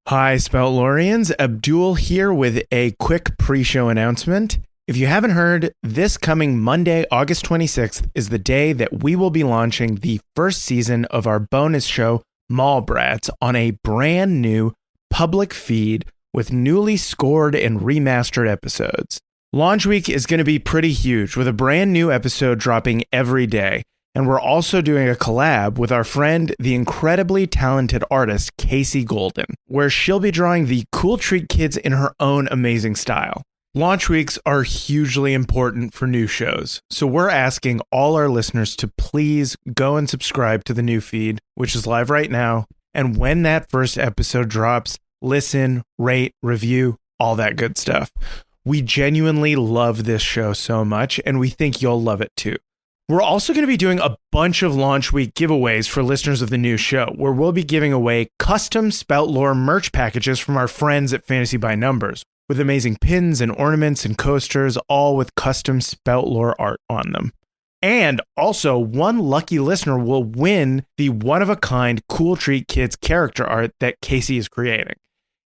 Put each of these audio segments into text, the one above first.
Hi, Spout Loreans. Abdul here with a quick pre-show announcement. If you haven't heard, this coming Monday, August 26th, is the day that we will be launching the first season of our bonus show, Mallbrats, on a brand new public feed with newly scored and remastered episodes. Launch week is going to be pretty huge, with a brand new episode dropping every day. And we're also doing a collab with our friend, the incredibly talented artist, Casey Golden, where she'll be drawing the Cool Treat Kids in her own amazing style. Launch weeks are hugely important for new shows, so we're asking all our listeners to please go and subscribe to the new feed, which is live right now. And when that first episode drops, listen, rate, review, all that good stuff. We genuinely love this show so much, and we think you'll love it too. We're also going to be doing a bunch of launch week giveaways for listeners of the new show, where we'll be giving away custom Spout Lore merch packages from our friends at Fantasy by Numbers, with amazing pins and ornaments and coasters, all with custom Spout Lore art on them. And also, one lucky listener will win the one-of-a-kind Cool Treat Kids character art that Casey is creating.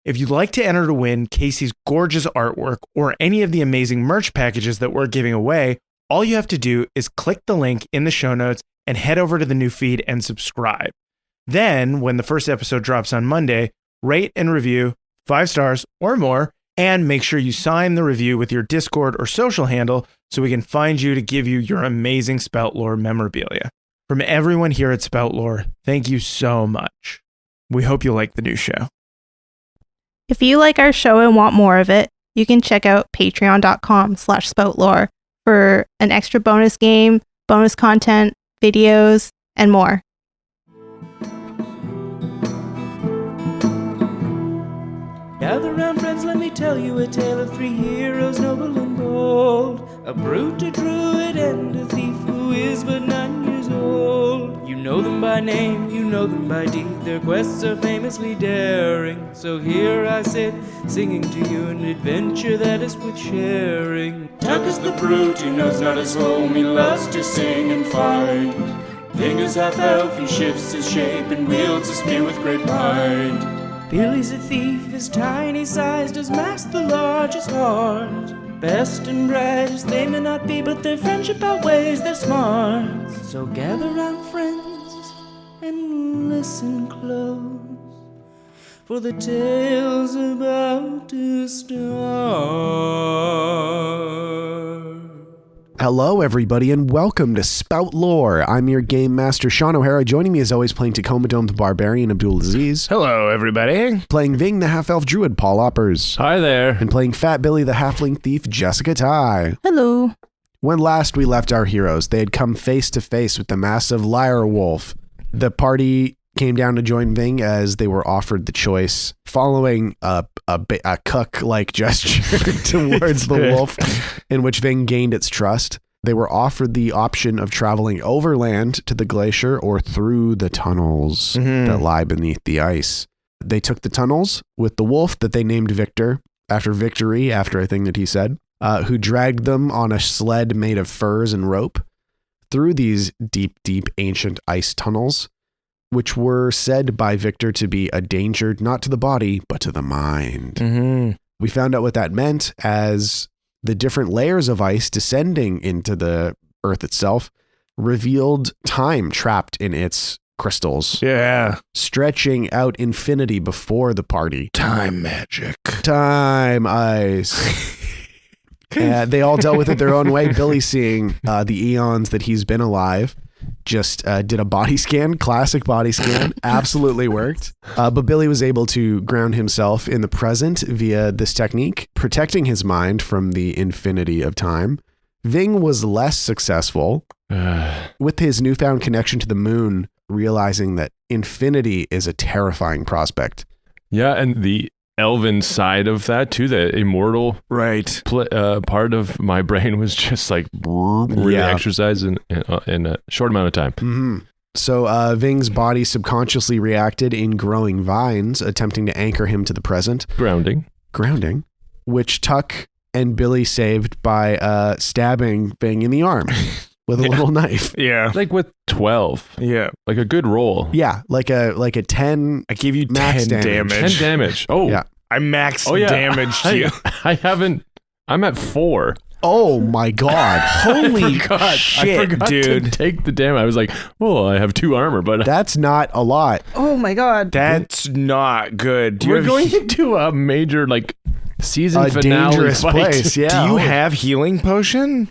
If you'd like to enter to win Casey's gorgeous artwork or any of the amazing merch packages that we're giving away, all you have to do is click the link in the show notes and head over to the new feed and subscribe. Then, when the first episode drops on Monday, rate and review 5 stars or more, and make sure you sign the review with your Discord or social handle so we can find you to give you your amazing Spout Lore memorabilia. From everyone here at Spout Lore, thank you so much. We hope you like the new show. If you like our show and want more of it, you can check out patreon.com/spoutlore for an extra bonus game, bonus content, videos, and more. Gather round, friends, let me tell you a tale of 3 heroes, noble and bold. A brute, a druid, and a thief who is but 9 years old. You know them by name, you know them by deed. Their quests are famously daring. So here I sit, singing to you an adventure that is worth sharing. Tuck is the brute, he knows not his home, he loves to sing and fight. Thing is half elf, he shifts his shape and wields a spear with great might. Billy's a thief, his tiny size does mask the largest heart. Best and brightest they may not be, but their friendship outweighs their smarts. So gather round, friends, and listen close, for the tale's about to start. Hello, everybody, and welcome to Spout Lore. I'm your game master, Shawn O'Hara. Joining me, as always, playing Tacoma Dome the Barbarian, Abdul Aziz. Hello, everybody. Playing Ving, the half-elf druid, Paul Oppers. Hi there. And playing Fat Billy, the halfling thief, Jessica Ty. Hello. When last we left our heroes, they had come face to face with the massive Lyre Wolf. The party came down to join Ving as they were offered the choice, following a cuck-like gesture towards the wolf, in which Ving gained its trust. They were offered the option of traveling overland to the glacier or through the tunnels that lie beneath the ice. They took the tunnels with the wolf that they named Victor, after victory, after a thing that he said, who dragged them on a sled made of furs and rope through these deep, deep ancient ice tunnels, which were said by Victor to be a danger not to the body, but to the mind. We found out what that meant as the different layers of ice descending into the earth itself revealed time trapped in its crystals. Yeah. Stretching out infinity before the party. Time magic. Time ice. They all dealt with it their own way. Billy, seeing the eons that he's been alive, just did a body scan, classic body scan, absolutely worked. But Billy was able to ground himself in the present via this technique, protecting his mind from the infinity of time. Ving was less successful with his newfound connection to the moon, realizing that infinity is a terrifying prospect. Yeah, and the elven side of that too, the immortal part of my brain was just like really exercised in a short amount of time. So Ving's body subconsciously reacted in growing vines, attempting to anchor him to the present. Grounding, which Tuck and Billy saved by stabbing Ving in the arm. with a little knife. Yeah. Like with 12. Yeah. Like a good roll. Yeah, like a 10. I gave you Max 10 damage. damage. 10 damage. Oh. Yeah. I maxed Oh, yeah. damaged you. I haven't. I'm at 4. Oh my god. Holy I shit, forgot dude. to take the damage. I was like, well, I have 2 armor, but That's not a lot. Oh my god. That's not good. Do you we're have, going into a major like season A finale dangerous fight. place. Yeah. do you have healing potion?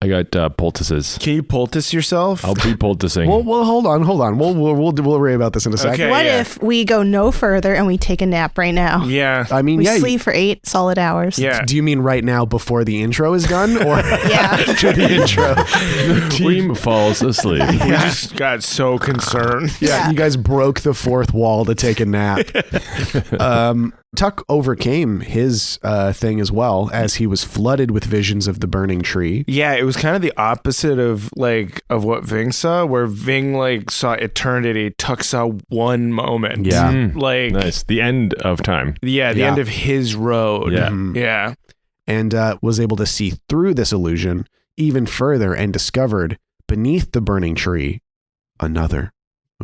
I got poultices. Can you poultice yourself? I'll be poulticing. Well, hold on. We'll worry about this in a second. Okay. What yeah. if we go no further and we take a nap right now? Yeah. I mean, We yeah. sleep for 8 solid hours. Yeah. Do you mean right now before the intro is done, or Yeah. after the intro? the team falls asleep. We just got so concerned. Yeah, you guys broke the fourth wall to take a nap. Tuck overcame his thing as well, as he was flooded with visions of the burning tree. Yeah, it was kind of the opposite of what Ving saw, where Ving saw eternity, Tuck saw one moment. Yeah. Nice. The end of time. Yeah, the Yeah. end of his road. Yeah. Yeah. And was able to see through this illusion even further and discovered beneath the burning tree another.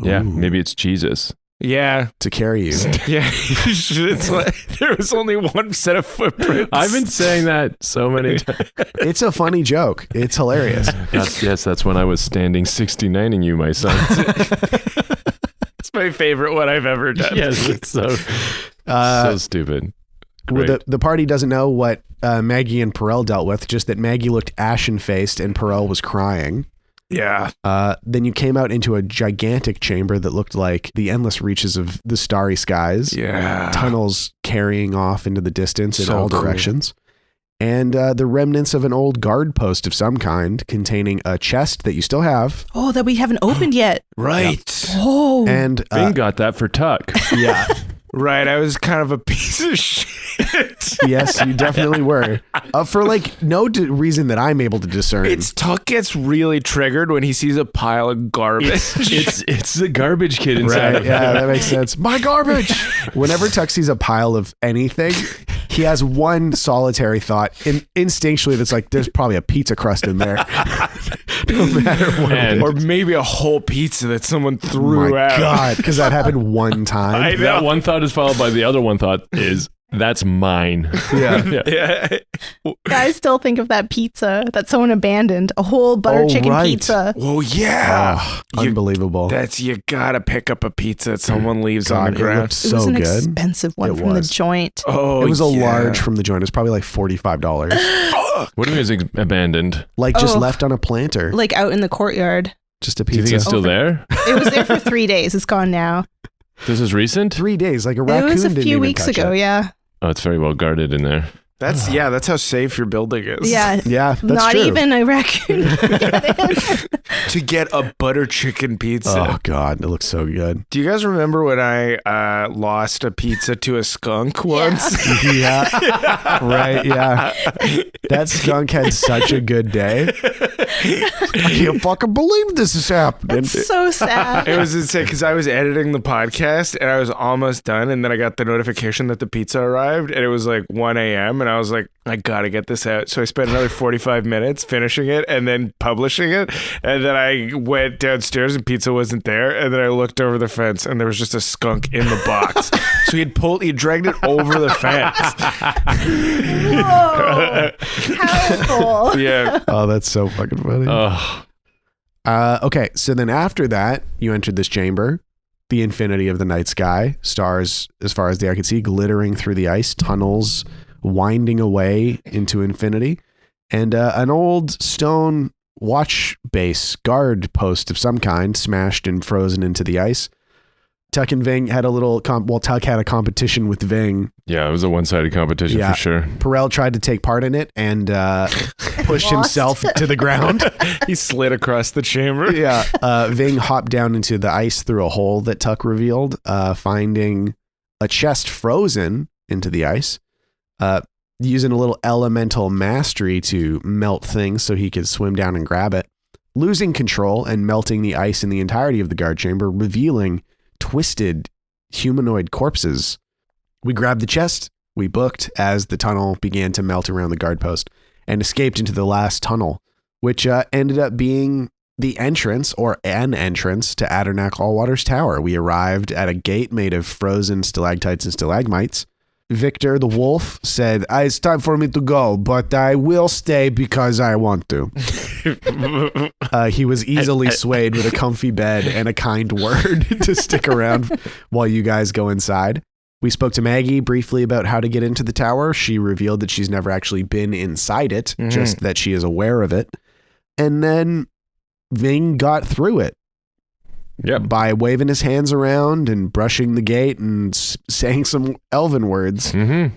Yeah. Ooh, Maybe it's Jesus. Yeah. to carry you. Yeah. It's there was only one set of footprints. I've been saying that so many times. It's a funny joke. It's hilarious. That's when I was standing 69ing you, my son. It's my favorite one I've ever done. Yes, it's so stupid. Well, Great. the party doesn't know what Maggie and Perel dealt with, just that Maggie looked ashen-faced and Perel was crying. Yeah. Then you came out into a gigantic chamber that looked like the endless reaches of the starry skies. Yeah. Tunnels carrying off into the distance in So all cool. directions. And the remnants of an old guard post of some kind containing a chest that you still have. Oh, that we haven't opened yet. Right. Oh. And Bing got that for Tuck. yeah, Right. I was kind of a piece of shit. yes, you definitely were. For no reason that I'm able to discern. Tuck gets really triggered when he sees a pile of garbage. It's the garbage kid inside Right, of yeah, him. that makes sense. My garbage. Whenever Tuck sees a pile of anything, he has one solitary thought, instinctually, that's like, there's probably a pizza crust in there. No matter what. And- Or maybe a whole pizza that someone threw My out. God, because that happened one time. I know. That one thought is followed by the other one thought is, that's mine. Yeah. Yeah. I still think of that pizza that someone abandoned. A whole butter Oh, chicken right. pizza. Well, yeah. Oh, You- unbelievable. You gotta pick up a pizza that someone leaves on God, the it ground. looked It was so an good. expensive one It from was. the joint. Oh, It was a yeah. large from the joint. It was probably like $45. What do you mean it's abandoned? Like just Oh. left on a planter. Like out in the courtyard. Just a Do you pizza. think it's still there? It was there for 3 days. It's gone now. This is recent? 3 days. Like a It raccoon was a didn't few even weeks touch ago, it. yeah. Oh, it's very well guarded in there. That's how safe your building is. Yeah. Yeah, that's Not true. even a raccoon. To get a butter chicken pizza. Oh God, it looks so good. Do you guys remember when I lost a pizza to a skunk once? Yeah. Right, yeah. That skunk had such a good day. I can't fucking believe this is happening. That's so sad. It was insane because I was editing the podcast and I was almost done, and then I got the notification that the pizza arrived, and it was like 1 a.m. and I was like, I gotta get this out. So I spent another 45 minutes finishing it and then publishing it, and then I went downstairs and pizza wasn't there, and then I looked over the fence and there was just a skunk in the box. So he dragged it over the fence. Whoa. How cool. Yeah. Oh, that's so fucking funny. Oh, Okay, so then after that, you entered this chamber, the infinity of the night sky, stars as far as the eye could see, glittering through the ice, tunnels winding away into infinity, and an old stone watch base guard post of some kind smashed and frozen into the ice. Tuck and Ving had a little Tuck had a competition with Ving. yeah, it was a one-sided competition Yeah. for sure. Perel tried to take part in it and pushed Lost. himself to the ground. He slid across the chamber. Yeah. Ving hopped down into the ice through a hole that Tuck revealed, finding a chest frozen into the ice, using a little elemental mastery to melt things so he could swim down and grab it, losing control and melting the ice in the entirety of the guard chamber, revealing twisted humanoid corpses. We grabbed the chest, we booked as the tunnel began to melt around the guard post, and escaped into the last tunnel, which ended up being the entrance or an entrance to Addernack Allwater's tower. We arrived at a gate made of frozen stalactites and stalagmites. Victor, the wolf, said, it's time for me to go, but I will stay because I want to. He was easily swayed with a comfy bed and a kind word to stick around while you guys go inside. We spoke to Maggie briefly about how to get into the tower. She revealed that she's never actually been inside it, just that she is aware of it. And then Ving got through it. Yep. By waving his hands around and brushing the gate and saying some elven words. Mm-hmm.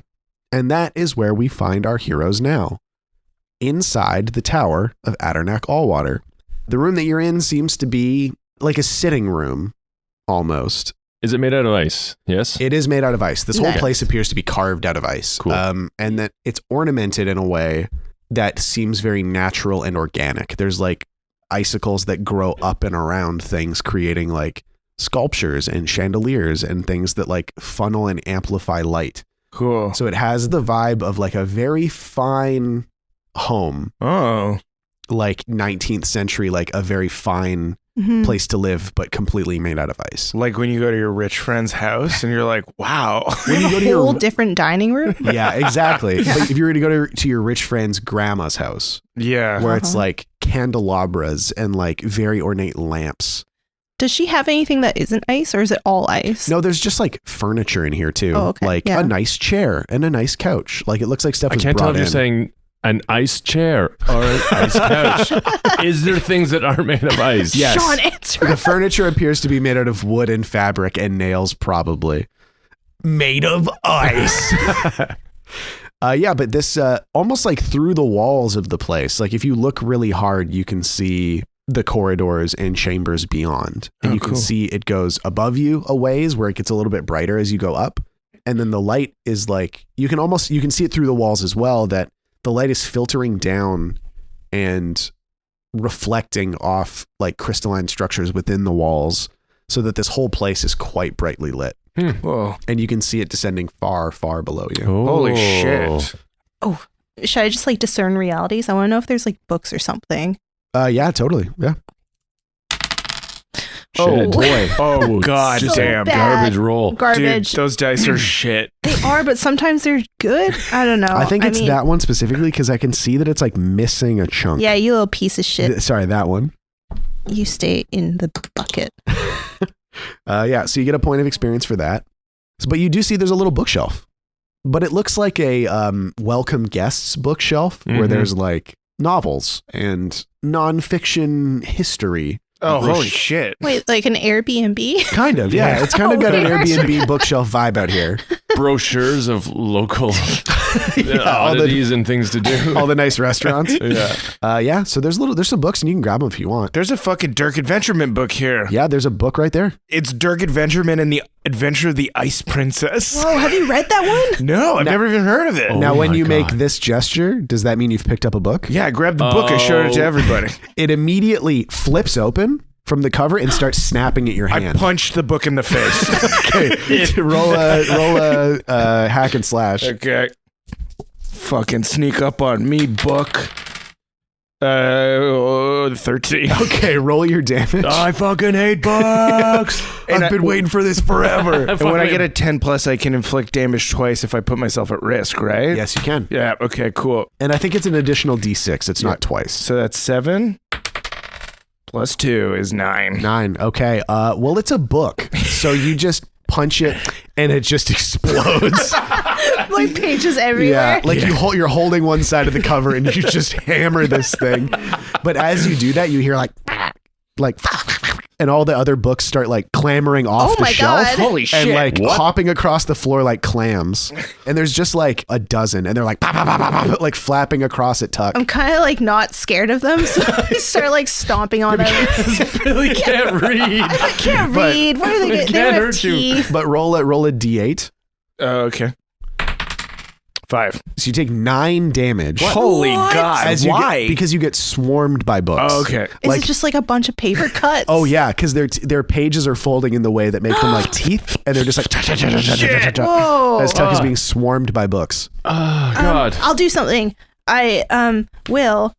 And that is where we find our heroes now. Inside the tower of Addernack Allwater. The room that you're in seems to be like a sitting room, almost. Is it made out of ice? Yes? It is made out of ice. This whole Nice. place appears to be carved out of ice. Cool. And that it's ornamented in a way that seems very natural and organic. There's like icicles that grow up and around things, creating like sculptures and chandeliers and things that like funnel and amplify light. Cool. So it has the vibe of like a very fine home, Oh. like 19th century, like a very fine Mhm. place to live, but completely made out of ice. Like when you go to your rich friend's house and you're like, wow. When you go to Whole your different dining room. yeah, exactly. Like if you were to go to your rich friend's grandma's house, Yeah. where it's Uh-huh. like candelabras and like very ornate lamps. Does she have anything that isn't ice, or is it all ice? No, there's just like furniture in here too. Oh, okay. Like Yeah. a nice chair and a nice couch. Like it looks like stuff I was can't tell brought if you're in. saying an ice chair or an ice couch. Is there things that aren't made of ice? Yes. Shawn, answer. The furniture appears to be made out of wood and fabric and nails, probably. Made of ice. Yeah, but this almost like through the walls of the place. Like if you look really hard, you can see the corridors and chambers beyond. And Oh, you can cool. see it goes above you a ways where it gets a little bit brighter as you go up. And then the light is like, you can see it through the walls as well, that the light is filtering down and reflecting off like crystalline structures within the walls so that this whole place is quite brightly lit. Whoa. And you can see it descending far, far below you. Holy Oh. shit. Should I just like discern realities? I want to know if there's like books or something. Yeah, totally. Yeah. Oh, Shit. boy. Oh, God So damn. bad. Garbage roll. Garbage. Dude, those dice are shit. They are, but sometimes they're good. I don't know. I think it's mean, that one specifically because I can see that it's like missing a chunk. Yeah, you little piece of shit. Sorry, that one. You stay in the bucket. Yeah, so you get a point of experience for that. But you do see there's a little bookshelf. But it looks like a welcome guests bookshelf where Mhm. there's like novels and nonfiction history. Oh, holy shit. Wait, like an Airbnb? Kind of, yeah. Yeah. It's kind of Oh, got an weird. Airbnb bookshelf vibe out here. Brochures of local Yeah, all the- oddities and things to do. All the nice restaurants. Yeah. Yeah, so there's some books and you can grab them if you want. There's a fucking Dirk Adventurement book here. Yeah, there's a book right there. It's Dirk Adventurement and the Adventure of the Ice Princess. Whoa, have you read that one? No, I've never even heard of it. Oh Now, when my you make God. this gesture, does that mean you've picked up a book? Yeah, I grabbed the book. I showed it to Oh. everybody. It immediately flips open from the cover and starts snapping at your I hand. punched the book in the face. Okay, roll a hack and slash. Okay. Fucking sneak up on me, book. 13. Okay, roll your damage. I fucking hate books. And I've been waiting for this forever. And when I get a 10 plus, I can inflict damage twice if I put myself at risk, right? Yes, you can. Yeah. Okay. Cool. And I think it's an additional D6. It's not twice. So that's 7 plus 2 is 9. 9. Okay. Well, it's a book. So you just punch it and it just explodes. Like pages everywhere. Yeah, like you're holding one side of the cover and you just hammer this thing. But as you do that, you hear like, and all the other books start like clambering off Oh the my shelf. God. Holy shit. And like What? hopping across the floor like clams. And there's just like a dozen and they're like, bah, bah, bah, bah, bah, like flapping across at Tuck. I'm kind of like not scared of them, so I start like stomping on them. Billy can't read. I can't But- read. What are they? It They can't don't have hurt you. teeth. But roll a D8. Okay. 5. So you take 9 damage. Holy What? God. As you Why? because you get swarmed by books. Oh, okay. Is Like- it just like a bunch of paper cuts? Oh yeah, because their pages are folding in the way that make them like teeth, and they're just like Whoa. as Tuck is being swarmed by books. Oh, God. I'll do something. I will.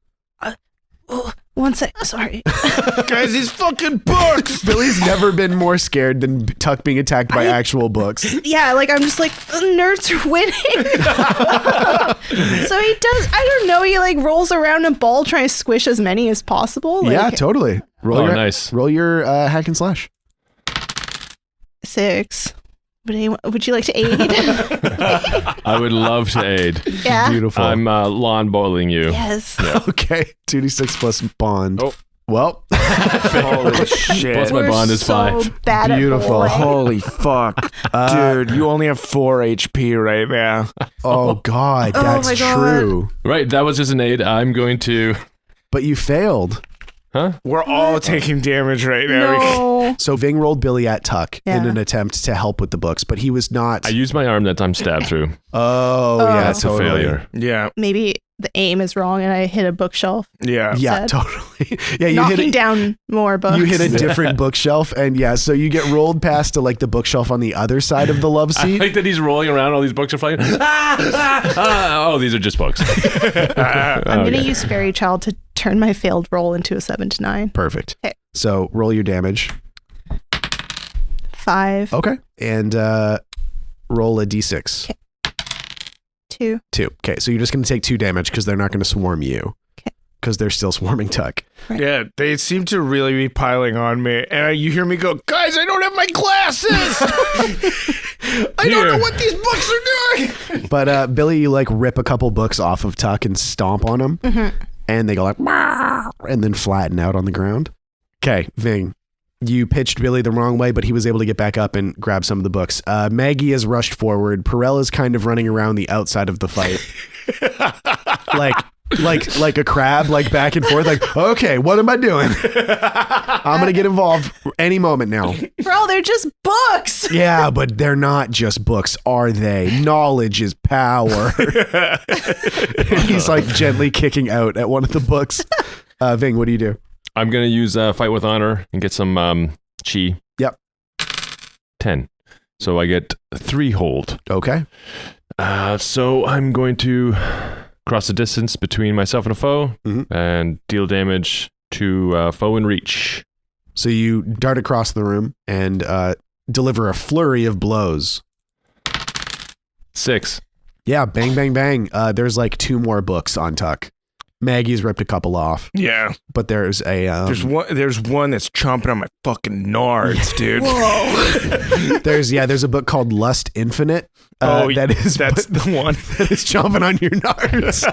Oh, one sec. Sorry. Guys, these fucking books. Billy's never been more scared than Tuck being attacked by actual books. Yeah, like I'm just like, nerds are winning. So he does, I don't know, he like rolls around a ball trying to squish as many as possible. Like, Yeah, totally. Nice. Roll your hack and slash. 6. Would you like to aid? I would love to aid. Yeah. Beautiful. I'm lawn bowling you. Yes. Okay, 2d6 plus bond. Oh. Well, Holy shit. Plus my We're bond is so 5. bad Beautiful. at bowling. Holy fuck. Dude, you only have 4 HP right now. oh God, that's my God. true. Right, that was just an aid. I'm going to... But you failed. Huh? We're all taking damage right now. No. So Ving rolled Billy at Tuck in Yeah. an attempt to help with the books, but he was not. I used my arm that I'm stabbed through. Oh, yeah, That's totally. a failure. Yeah. Maybe the aim is wrong and I hit a bookshelf. Yeah. Yeah, Said. totally. Yeah, you Knocking hit down more books. You hit a different bookshelf, and yeah, so you get rolled past to like the bookshelf on the other side of the love I seat. like that he's rolling around, all these books are flying. Oh, these are just books. I'm going to use Fairy Child to turn my failed roll into a 7 to 9. Perfect. Okay. So roll your damage. 5. Okay. And roll a d6. Okay. 2. 2. Okay, so you're just going to take 2 damage because they're not going to swarm you. Okay. Because they're still swarming Tuck. Yeah, they seem to really be piling on me. And you hear me go, guys, I don't have my glasses. I don't know what these books are doing. But Billy, you like rip a couple books off of Tuck and stomp on them. And they go like, "Meow," and then flatten out on the ground. Okay, Ving, you pitched Billy the wrong way, but he was able to get back up and grab some of the books. Maggie has rushed forward. Perella's kind of running around the outside of the fight. like a crab, like back and forth, like, okay, what am I doing? I'm going to get involved any moment now. Bro, they're just books. Yeah, but they're not just books, are they? Knowledge is power. He's like gently kicking out at one of the books. Ving, what do you do? I'm going to use Fight with Honor and get some chi. Yep. 10. So I get 3 hold. Okay. So I'm going to cross the distance between myself and a foe and deal damage to foe in reach. So you dart across the room and deliver a flurry of blows. 6. Yeah, bang, bang, bang. There's like 2 more books on Tuck. Maggie's ripped a couple off, Yeah. but there's a There's one that's chomping on my fucking nards, dude. Whoa. there's a book called Lust Infinite. That's the one. that is chomping on your nards.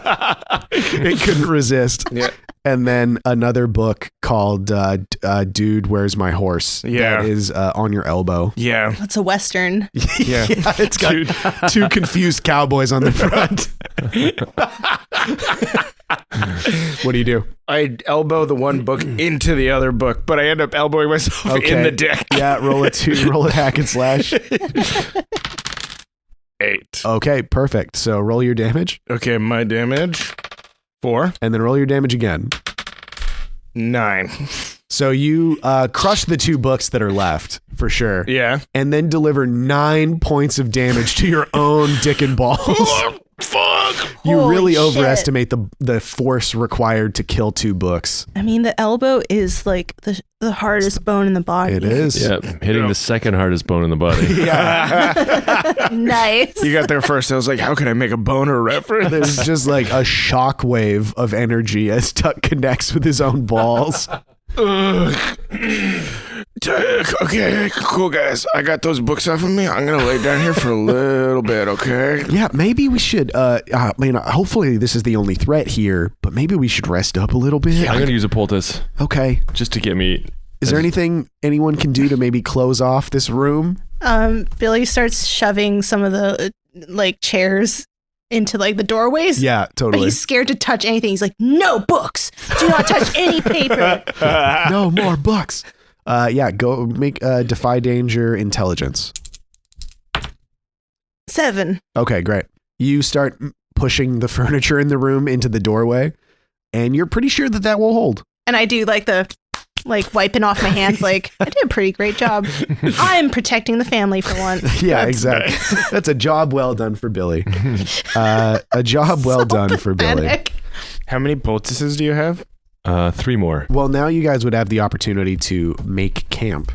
It couldn't resist. Yeah. And then another book called Dude, Where's My Horse? Yeah. That is on your elbow. Yeah. That's a Western. Yeah. Yeah, it's got 2 confused cowboys on the front. What do you do? I elbow the one book into the other book, but I end up elbowing myself in the deck. Yeah, roll a hack and slash. 8. Okay, perfect. So roll your damage Okay, my damage 4. and then roll your damage again. 9. So you crush the 2 books that are left for sure. Yeah. And then deliver 9 points of damage to your own dick and balls. Fuck. You Holy really shit. overestimate the force required to kill 2 books. I mean, the elbow is like the hardest bone in the body. It is. Yeah, hitting the second hardest bone in the body. Yeah. Nice. You got there first. I was like, how can I make a boner reference? There's just like a shockwave of energy as Tuck connects with his own balls. Okay, cool, guys. I got those books off of me. I'm going to lay down here for a little bit, okay? Yeah, maybe we should, hopefully this is the only threat here, but maybe we should rest up a little bit. I'm going to use a poultice Okay. just to get me... Is there anything anyone can do to maybe close off this room? Billy starts shoving some of the like chairs into like the doorways. Yeah, But totally. he's scared to touch anything. He's like, no books. Do not touch any paper. No more books. Yeah, go make defy danger intelligence. 7. Okay, great. You start pushing the furniture in the room into the doorway, and you're pretty sure that will hold. And I do like the wiping off my hands like, I did a pretty great job. I'm protecting the family for once. Yeah, That's exactly. That's a job well done for Billy. A job well so done for Billy. pathetic. How many poultices do you have? 3 more. Well, now you guys would have the opportunity to make camp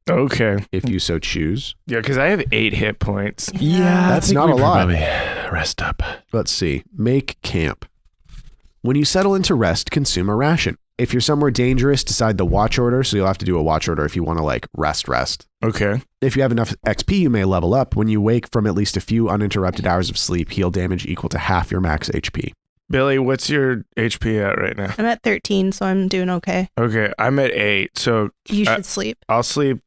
Okay. if you so choose. Yeah, because I have 8 hit points. Yeah. That's I think not we a could lot. Probably rest up. Let's see. Make camp. When you settle into rest, consume a ration. If you're somewhere dangerous, decide the watch order. So you'll have to do a watch order if you want to like rest. Okay. If you have enough XP, you may level up. When you wake from at least a few uninterrupted hours of sleep, heal damage equal to half your max HP. Billy, what's your HP at right now? I'm at 13, so I'm doing okay. Okay, I'm at 8, so You should sleep. I'll sleep.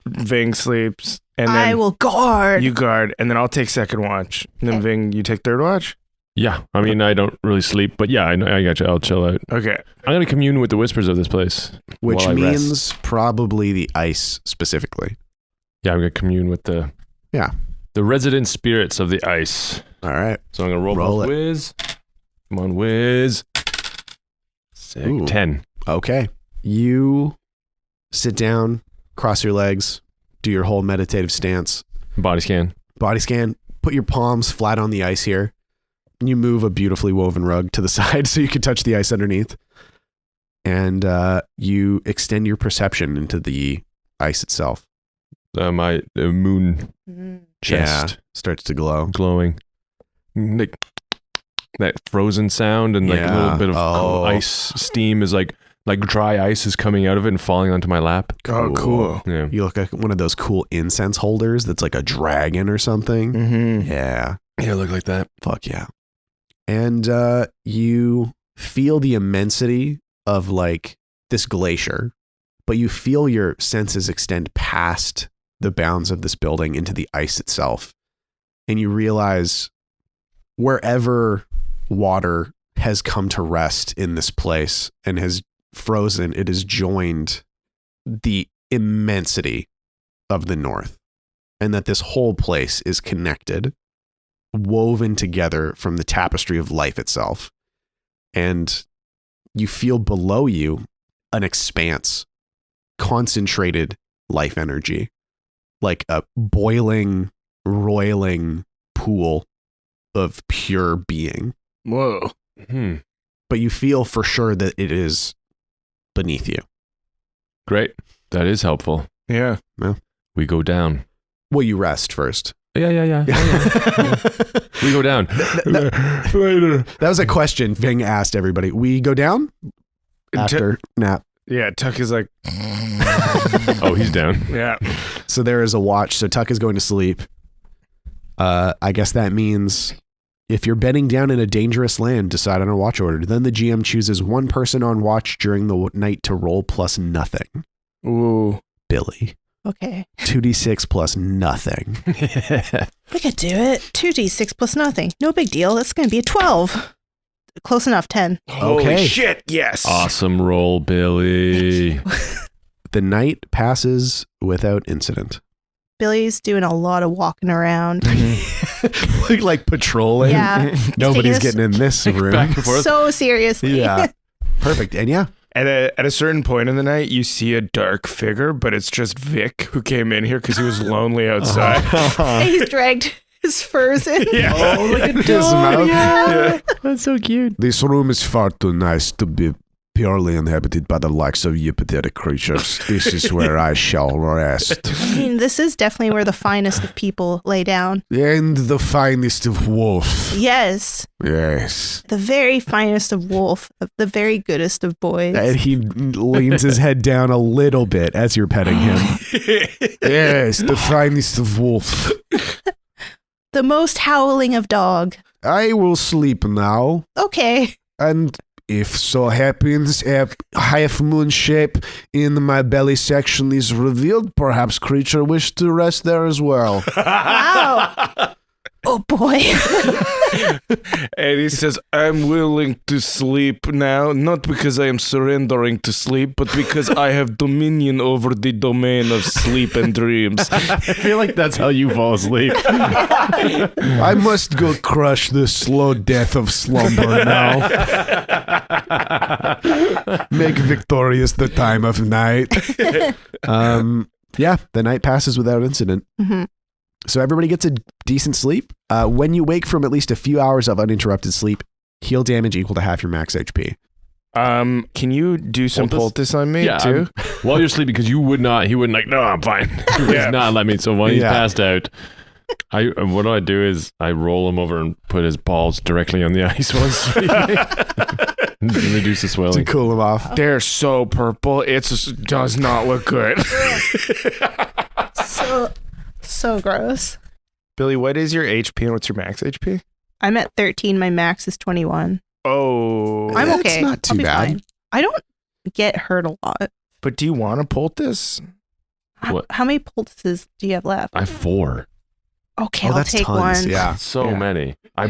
Ving sleeps, and then I will guard. you guard, and then I'll take second watch. And then Okay. Ving, you take third watch? Yeah. I mean, I don't really sleep, but yeah, I got you. I'll chill out. Okay. I'm going to commune with the whispers of this place. Which while I rest. means probably the ice specifically. Yeah, I'm going to commune with the resident spirits of the ice. All right. So I'm going to Roll roll it. Wiz. Come on, Wiz. Sick. Ooh. 10. Okay. You sit down, cross your legs, do your whole meditative stance, Body scan. body scan, put your palms flat on the ice here. You move a beautifully woven rug to the side so you can touch the ice underneath. And you extend your perception into the ice itself. My moon Mhm. chest Starts to glow. glowing. Like that frozen sound and like a Yeah. little bit of Oh. ice steam is like dry ice is coming out of it and falling onto my lap. Oh, cool. Yeah. You look like one of those cool incense holders that's like a dragon or something. Mm-hmm. Yeah. Yeah, look like that. Fuck yeah. And you feel the immensity of like this glacier, but you feel your senses extend past the bounds of this building into the ice itself. And you realize wherever water has come to rest in this place and has frozen, it has joined the immensity of the north, and that this whole place is connected, woven together from the tapestry of life itself. And you feel below you an expanse, concentrated life energy, like a boiling, roiling pool of pure being. Whoa. But you feel for sure that it is beneath you. Great. That is helpful. Yeah. We go down. Well, you rest first. Yeah. We go down. Later. That was a question Ving asked everybody. We go down after nap. Yeah, Tuck is like, Oh, he's down. yeah. So there is a watch. So Tuck is going to sleep. I guess that means if you're bedding down in a dangerous land, decide on a watch order. Then the GM chooses one person on watch during the night to roll plus nothing. Ooh. Billy. Okay. 2d6 plus nothing. We could do it. 2d6 plus nothing. No big deal. It's going to be a 12. Close enough. 10. Holy Okay. shit, yes. Awesome roll, Billy. The night passes without incident. Billy's doing a lot of walking around. like patrolling. Yeah. Nobody's Taking getting in this room. Back and forth. So seriously. Yeah. Perfect. And yeah. At a certain point in the night, you see a dark figure, but it's just Vic who came in here because he was lonely outside. And he's dragged his furs in. Yeah. Oh, look at his mouth. Yeah. That's so cute. This room is far too nice to be purely inhabited by the likes of you pathetic creatures. This is where I shall rest. I mean, this is definitely where the finest of people lay down. And the finest of wolf. Yes. Yes. The very finest of wolf. The very goodest of boys. And he leans his head down a little bit as you're petting him. Yes, the finest of wolf. The most howling of dog. I will sleep now. Okay. And if so happens a half moon shape in my belly section is revealed, perhaps creature wish to rest there as well. Wow. Oh boy. And he says, I'm willing to sleep now, not because I am surrendering to sleep, but because I have dominion over the domain of sleep and dreams. I feel like that's how you fall asleep. I must go crush the slow death of slumber now. Make victorious the time of night. Yeah, the night passes without incident. Mm-hmm. So everybody gets a decent sleep. When you wake from at least a few hours of uninterrupted sleep, heal damage equal to half your max HP. Can you do some poultice on me too? While you're sleeping, because he wouldn't like, no, I'm fine. He's not let me. So when he's passed out, what do is I roll him over and put his balls directly on the ice while he's sleeping. Reduce the swelling. To cool him off. They're so purple. It does not look good. So gross. Billy, what is your HP and what's your max HP? I'm at 13. My max is 21. Oh. I'm okay. It's not too bad. Fine. I don't get hurt a lot. But do you want a poultice? How many poultices do you have left? I have 4. Okay, I'll take tons, one. Yeah. So many. I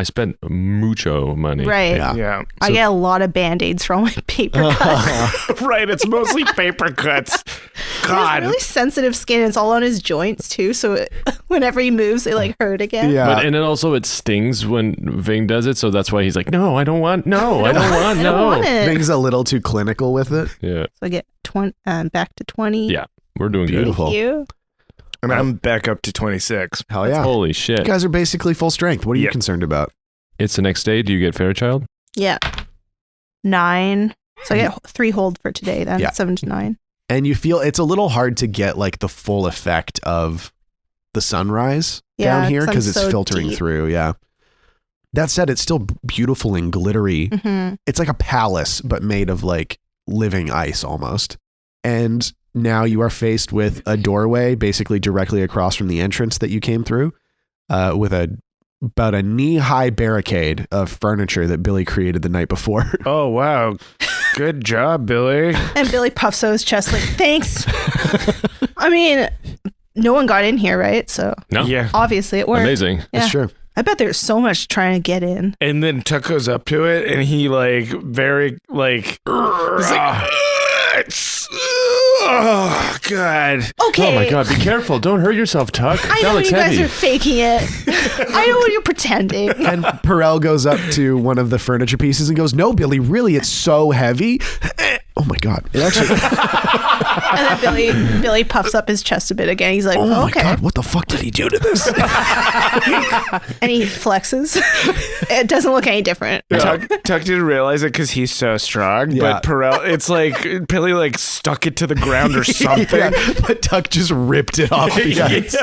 spent mucho money. Right. Yeah. I get a lot of Band-Aids for all my paper cuts. Right, it's mostly paper cuts. God. He has really sensitive skin. It's all on his joints too, so whenever he moves, they like hurt again. Yeah. And it stings when Ving does it, so that's why he's like, no, I don't want I don't want it. Ving's a little too clinical with it. Yeah. So I get back to 20. Yeah. We're doing Beautiful. Thank you. And I'm back up to 26. Hell yeah. Holy shit. You guys are basically full strength. What are you concerned about? It's the next day. Do you get Fairchild? Yeah. 9. So I get 3 hold for today then. Yeah. 7 to 9. And you feel it's a little hard to get like the full effect of the sunrise down here because it's filtering through. Yeah. That said, it's still beautiful and glittery. Mm-hmm. It's like a palace, but made of like living ice almost. And now you are faced with a doorway basically directly across from the entrance that you came through with about a knee-high barricade of furniture that Billy created the night before. Oh, wow. Good job, Billy. And Billy puffs out his chest like, thanks. I mean, no one got in here, right? So No. Yeah. obviously it worked. Amazing. Yeah. That's true. I bet there's so much trying to get in. And then Tuck goes up to it and he like very like, he's like, oh, God. Okay. Oh my God. Be careful. Don't hurt yourself, Tuck. I know you guys are faking it. I know you're pretending. And Perel goes up to one of the furniture pieces and goes, no, Billy, really, it's so heavy. Oh my God. It actually... And then Billy puffs up his chest a bit again. He's like, oh my okay. God, what the fuck did he do to this? And he flexes. It doesn't look any different. Tuck didn't realize it because he's so strong, but Perel, it's like Billy like stuck it to the ground or something. Yeah, but Tuck just ripped it off the ice.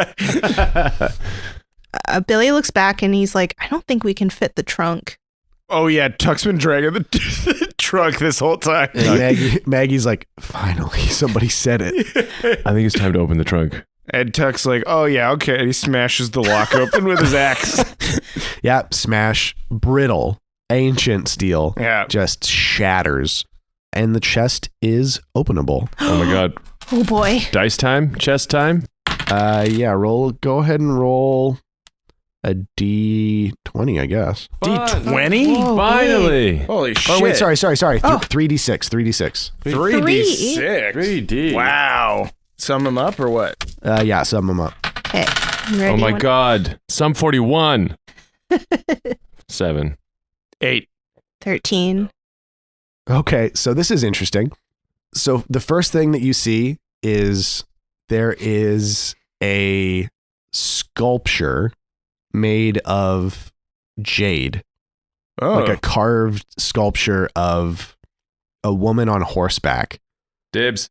Billy looks back and he's like, I don't think we can fit the trunk. Oh yeah, Tuck's been dragging the trunk this whole time. And Maggie's like, finally, somebody said it. I think it's time to open the trunk. And Tuck's like, oh yeah, okay. And he smashes the lock open with his axe. Yeah, smash, brittle, ancient steel. Yeah. Just shatters. And the chest is openable. Oh my God. Oh boy. Dice time? Chest time? Yeah, go ahead and roll a D20, I guess. D20? Finally. Holy shit. Oh, wait, sorry. Oh. 3D6. 3D6. 3D. Wow. Sum them up or what? Yeah, sum them up. Okay. I'm ready. Oh my God. Sum 41. 7. 8. 13. Okay, so this is interesting. So the first thing that you see is there is a sculpture made of jade. Oh. Like a carved sculpture of a woman on horseback Dibs.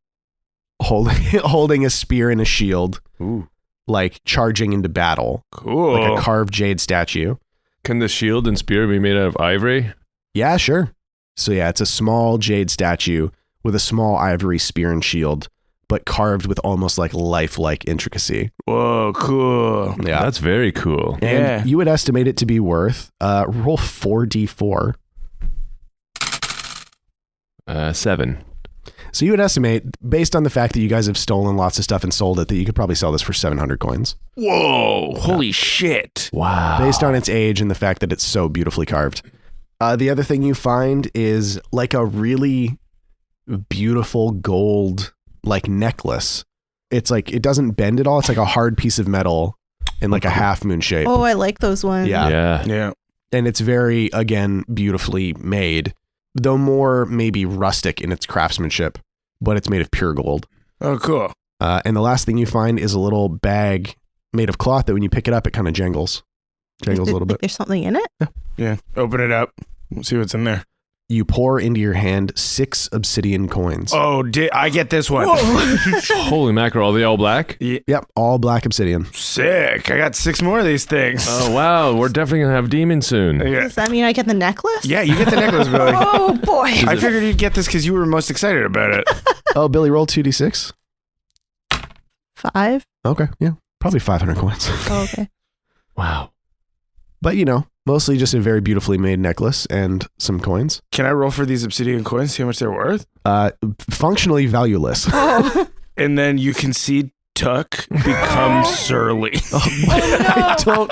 holding a spear and a shield, Ooh. like charging into battle. Cool. Like a carved jade statue. Can the shield and spear be made out of ivory? Yeah, sure. So yeah, it's a small jade statue with a small ivory spear and shield, but carved with almost like lifelike intricacy. Whoa, cool. Yeah. That's very cool. And Yeah. you would estimate it to be worth, roll 4d4. 7. So you would estimate, based on the fact that you guys have stolen lots of stuff and sold it, that you could probably sell this for 700 coins. Whoa. Holy shit. Wow. Based on its age and the fact that it's so beautifully carved. The other thing you find is like a really beautiful gold like necklace. It's like, it doesn't bend at all. It's like a hard piece of metal in like a half moon shape. Oh, I like those ones. Yeah. Yeah. Yeah. And it's very, again, beautifully made, though more maybe rustic in its craftsmanship, but it's made of pure gold. Oh, cool. And the last thing you find is a little bag made of cloth that when you pick it up, it kind of jangles a little bit. There's something in it? Yeah. Open it up. We'll see what's in there. you pour into your hand 6 obsidian coins. Oh, I get this one. Holy mackerel, are they all black? Yep, all black obsidian. Sick. I got 6 more of these things. Oh, wow. We're definitely going to have demons soon. Yeah. Does that mean I get the necklace? Yeah, you get the necklace, Billy. Oh, boy. I figured you'd get this because you were most excited about it. Oh, Billy, roll 2d6. 5? Okay, yeah. Probably 500 coins. Oh, okay. Wow. But, mostly just a very beautifully made necklace and some coins. Can I roll for these obsidian coins, see how much they're worth? Functionally valueless. Oh. And then you can see Tuck become surly. I don't.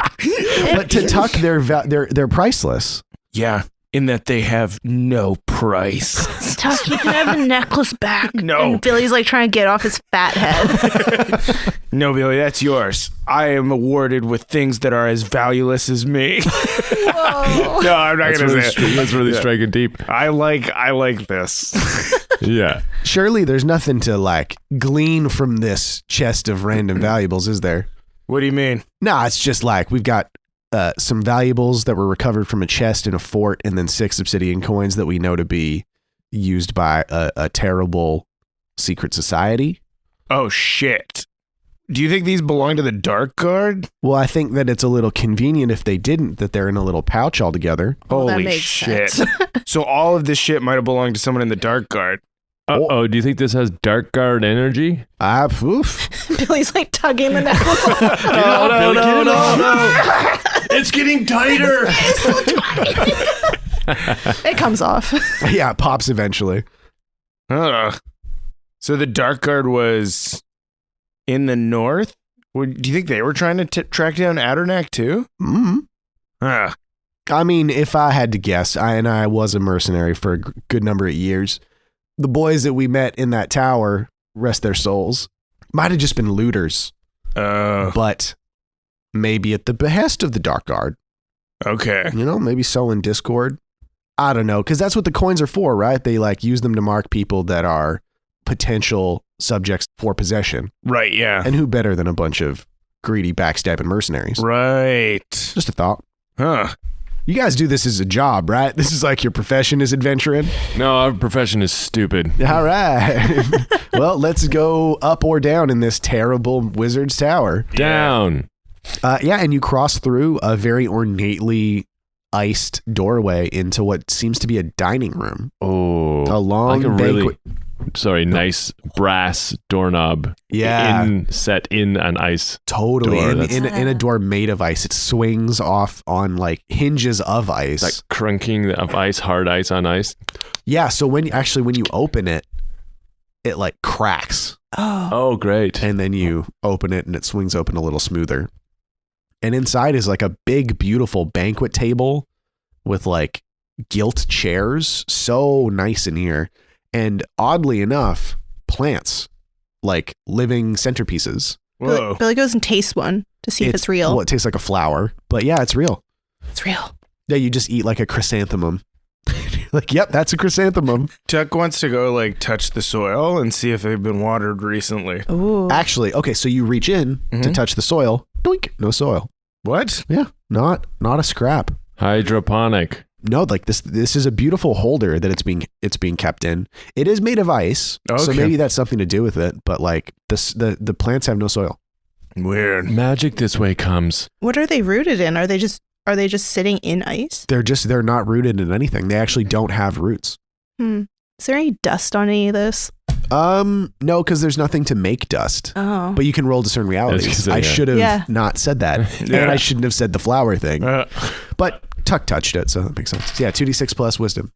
But to Tuck, they're priceless. Yeah, in that they have no price. Tuck, you can have the necklace back. No. And Billy's like trying to get off his fat head. No, Billy, that's yours. I am awarded with things that are as valueless as me. Whoa. No, I'm not going to say it. That's really striking deep. I like this. Yeah. Surely there's nothing to glean from this chest of random valuables, is there? What do you mean? Nah, it's just we've got some valuables that were recovered from a chest in a fort, and then 6 obsidian coins that we know to be used by a terrible secret society. Oh, shit. Do you think these belong to the Dark Guard? Well, I think that it's a little convenient if they didn't, that they're in a little pouch altogether. Well, that Holy makes shit. sense. So all of this shit might have belonged to someone in the Dark Guard. Uh-oh, do you think this has Dark Guard energy? Oof. Billy's like tugging the necklace off. No. It's getting tighter. It comes off. Yeah, it pops eventually. So the Dark Guard was in the north? Do you think they were trying to track down Addernack too? Mm-hmm. I mean, if I had to guess, I was a mercenary for a good number of years. The boys that we met in that tower, rest their souls, might have just been looters. But maybe at the behest of the Dark Guard. Okay. Maybe sowing discord. I don't know, because that's what the coins are for, right? They use them to mark people that are potential subjects for possession. Right, yeah. And who better than a bunch of greedy, backstabbing mercenaries? Right. Just a thought. Huh. You guys do this as a job, right? This is your profession is adventuring? No, our profession is stupid. All right. Well, let's go up or down in this terrible wizard's tower. Down. And you cross through a very ornately iced doorway into what seems to be a dining room. Oh. A long banquet. Nice brass doorknob. Yeah. Set in an ice. Totally. Door. In a door made of ice. It swings off on hinges of ice. Like crunking of ice, hard ice on ice. Yeah. So when you open it, it cracks. Oh, great. And then you open it and it swings open a little smoother. And inside is a big, beautiful banquet table with gilt chairs. So nice in here. And oddly enough, plants, living centerpieces. Whoa. Billy goes and tastes one to see if it's real. Well, it tastes like a flower, but yeah, it's real. It's real. Yeah, you just eat a chrysanthemum. Yep, that's a chrysanthemum. Tuck wants to go touch the soil and see if they've been watered recently. Ooh. Actually, okay, so you reach in to touch the soil. Doink, no soil. What? Yeah, not a scrap. Hydroponic. No, this is a beautiful holder that it's being kept in. It is made of ice, so maybe that's something to do with it. But the plants have no soil. Weird. Magic this way comes. What are they rooted in? Are they just sitting in ice? They're not rooted in anything. They actually don't have roots. Is there any dust on any of this? No, because there's nothing to make dust. Oh. But you can roll discern realities. I should have not said that. And I shouldn't have said the flower thing. But Tuck touched it, so that makes sense. Yeah, 2d6 plus wisdom.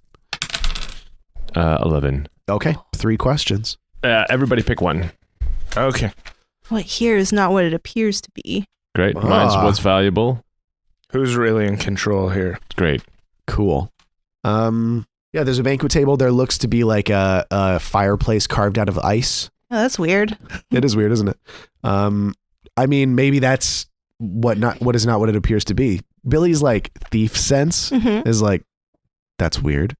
11. Okay, 3 questions. Everybody pick one. Okay. What here is not what it appears to be. Great. Mine's what's valuable. Who's really in control here? Great. Cool. Yeah, there's a banquet table. There looks to be a fireplace carved out of ice. Oh, that's weird. It is weird, isn't it? I mean, maybe that's what is not what it appears to be. Billy's thief sense is that's weird.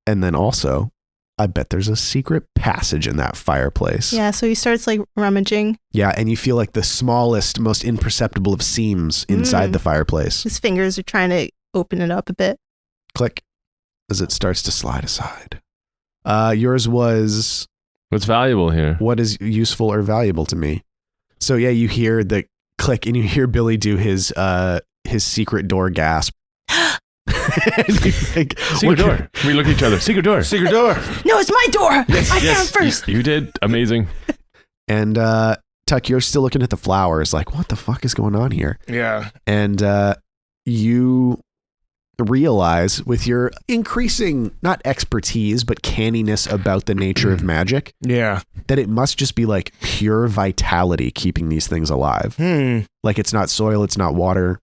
And then also, I bet there's a secret passage in that fireplace. Yeah, so he starts rummaging. Yeah, and you feel the smallest, most imperceptible of seams inside the fireplace. His fingers are trying to open it up a bit. Click. as it starts to slide aside. Yours was, What's valuable here? what is useful or valuable to me? So yeah, you hear the click and you hear Billy do his secret door gasp. Secret door. We look at each other. Secret door. Secret door. No, it's my door. I found first. You did. Amazing. And Tuck, you're still looking at the flowers like, what the fuck is going on here? Yeah. And you realize with your increasing, not expertise, but canniness about the nature of magic, Yeah. that it must just be like pure vitality keeping these things alive. Like it's not soil, it's not water,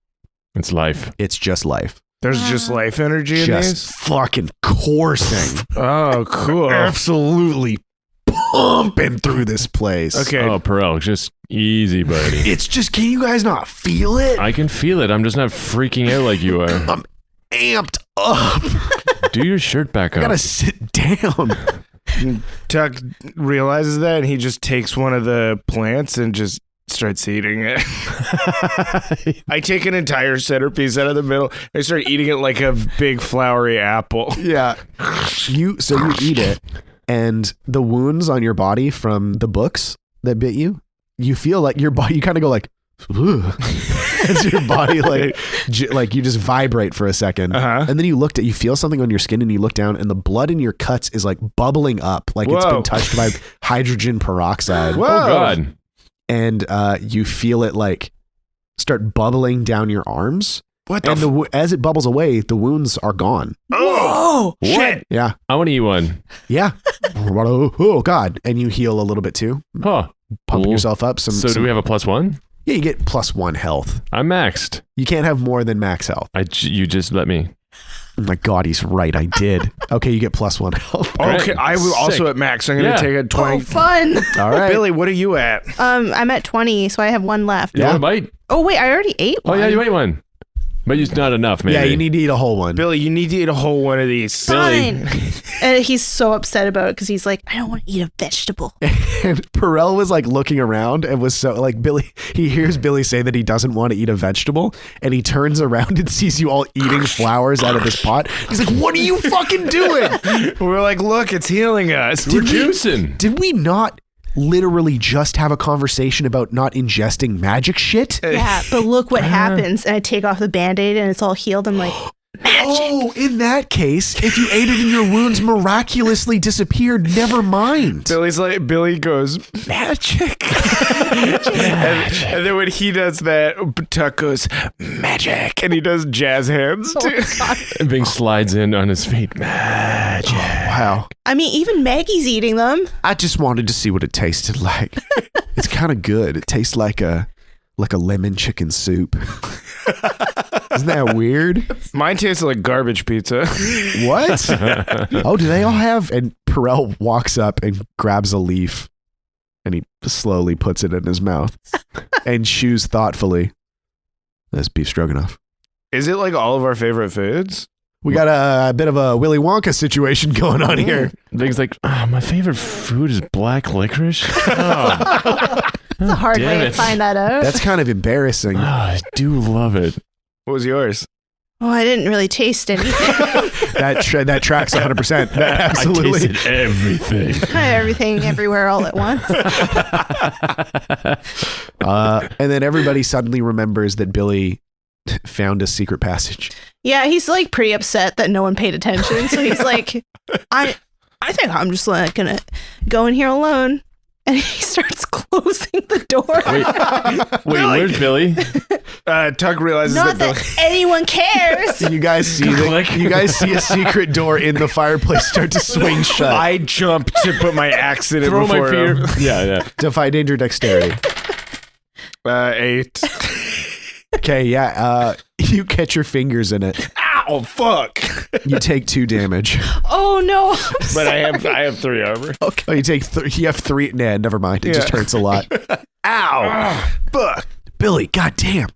It's life. it's just life. There's just life energy in Just these? fucking coursing. Oh, cool. Absolutely pumping through this place. Okay. Oh, Perel, just easy, buddy. It's just, can you guys not feel it? I can feel it. I'm just not freaking out like you are. I'm amped up. Do your shirt back I up. gotta sit down. Tuck realizes that and he just takes one of the plants and just starts eating it. I take an entire centerpiece out of the middle. I start eating it like a big flowery apple. Yeah. You eat it, and the wounds on your body from the books that bit you, you feel like your body, you kind of go like, ooh. As your body like you just vibrate for a second. And then you feel something on your skin and you look down and the blood in your cuts is like bubbling up like it's been touched by hydrogen peroxide. Whoa. Oh, God. And you feel it like start bubbling down your arms. What the And as it bubbles away, the wounds are gone. Oh, What? Yeah. I want to eat one. Yeah. Oh, God. And you heal a little bit too. Huh. Pumping yourself up. Do we have a +1? Yeah, you get +1 health. I'm maxed. You can't have more than max health. You just let me. Oh my God, he's right. I did. Okay, you get +1 health. Okay, I was also at max. I'm going to take a 20. Oh, fun. All right. Billy, what are you at? I'm at 20, so I have one left. You want a bite? Oh, wait, I already ate Oh, one. yeah, you ate one. But it's not enough, maybe. Yeah, you need to eat a whole one. Billy, you need to eat a whole one of these. Fine. And he's so upset about it because he's like, I don't want to eat a vegetable. And Perel was like looking around and was so like Billy, he hears Billy say that he doesn't want to eat a vegetable and he turns around and sees you all eating flowers out of this pot. He's like, what are you fucking doing? We're like, look, it's healing us. We're juicing. Did we not literally just have a conversation about not ingesting magic shit? Yeah, but look what happens. And I take off the Band-Aid and it's all healed. I'm like, magic. Oh, in that case, if you ate it and your wounds miraculously disappeared, never mind. Billy goes, magic. and then when he does that, Tuck goes, magic. And he does jazz hands too. And Bing slides in on his feet. Magic. Wow. I mean, even Maggie's eating them. I just wanted to see what it tasted like. It's kind of good. It tastes like a lemon chicken soup. Isn't that weird? Mine tastes like garbage pizza. What? Oh, do they all have? And Perel walks up and grabs a leaf and he slowly puts it in his mouth and chews thoughtfully. That's beef stroganoff. Is it like all of our favorite foods? We got a bit of a Willy Wonka situation going on here. Bing's like, my favorite food is black licorice. Oh. It's a hard damn way to it. find that out. That's kind of embarrassing. I do love it. What was yours? Oh, I didn't really taste anything. That tracks 100%. That absolutely. I tasted everything. Everything, everywhere, all at once. And then everybody suddenly remembers that Billy found a secret passage. Yeah, he's like pretty upset that no one paid attention. So he's like, I think I'm just like gonna go in here alone. And he starts closing the door. Wait, where's Billy? Tuck realizes Not that that anyone cares. You guys see a secret door in the fireplace start to swing shut. I jump to put my axe in it Throw before my fear. him. Yeah. Defy danger dexterity. 8. Okay, yeah. You catch your fingers in it. Ow, fuck. You take 2 damage. Oh no. But I have 3 armor. Okay. Oh, you have 3. Nah, never mind. It just hurts a lot. Ow. Fuck. Billy, goddamn.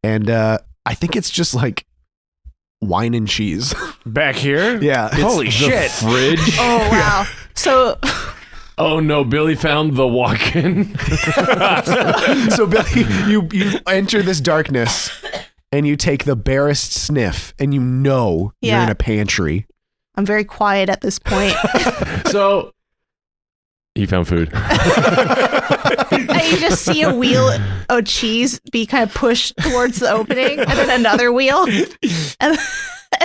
And I think it's just like wine and cheese. Back here? Yeah. Holy The shit. fridge. Oh wow. So Oh no, Billy found the walk-in. So Billy, you enter this darkness and you take the barest sniff and you know you're Yeah. in a pantry. I'm very quiet at this point. So he found food. And you just see a wheel of cheese be kind of pushed towards the opening, and then another wheel. And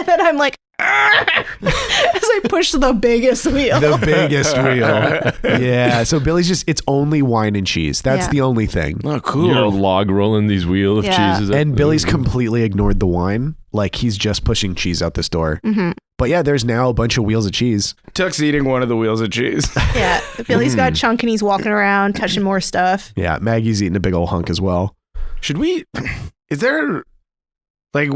then I'm like, as I push the biggest wheel. The biggest wheel. Yeah. So Billy's it's only wine and cheese. That's the only thing. Oh, cool. You're log rolling these wheels of cheeses. And Billy's completely ignored the wine. Like he's just pushing cheese out this door. Mm-hmm. But yeah, there's now a bunch of wheels of cheese. Tuck's eating one of the wheels of cheese. Yeah. Billy's got a chunk and he's walking around, touching more stuff. Yeah. Maggie's eating a big old hunk as well. Should we, is there, like,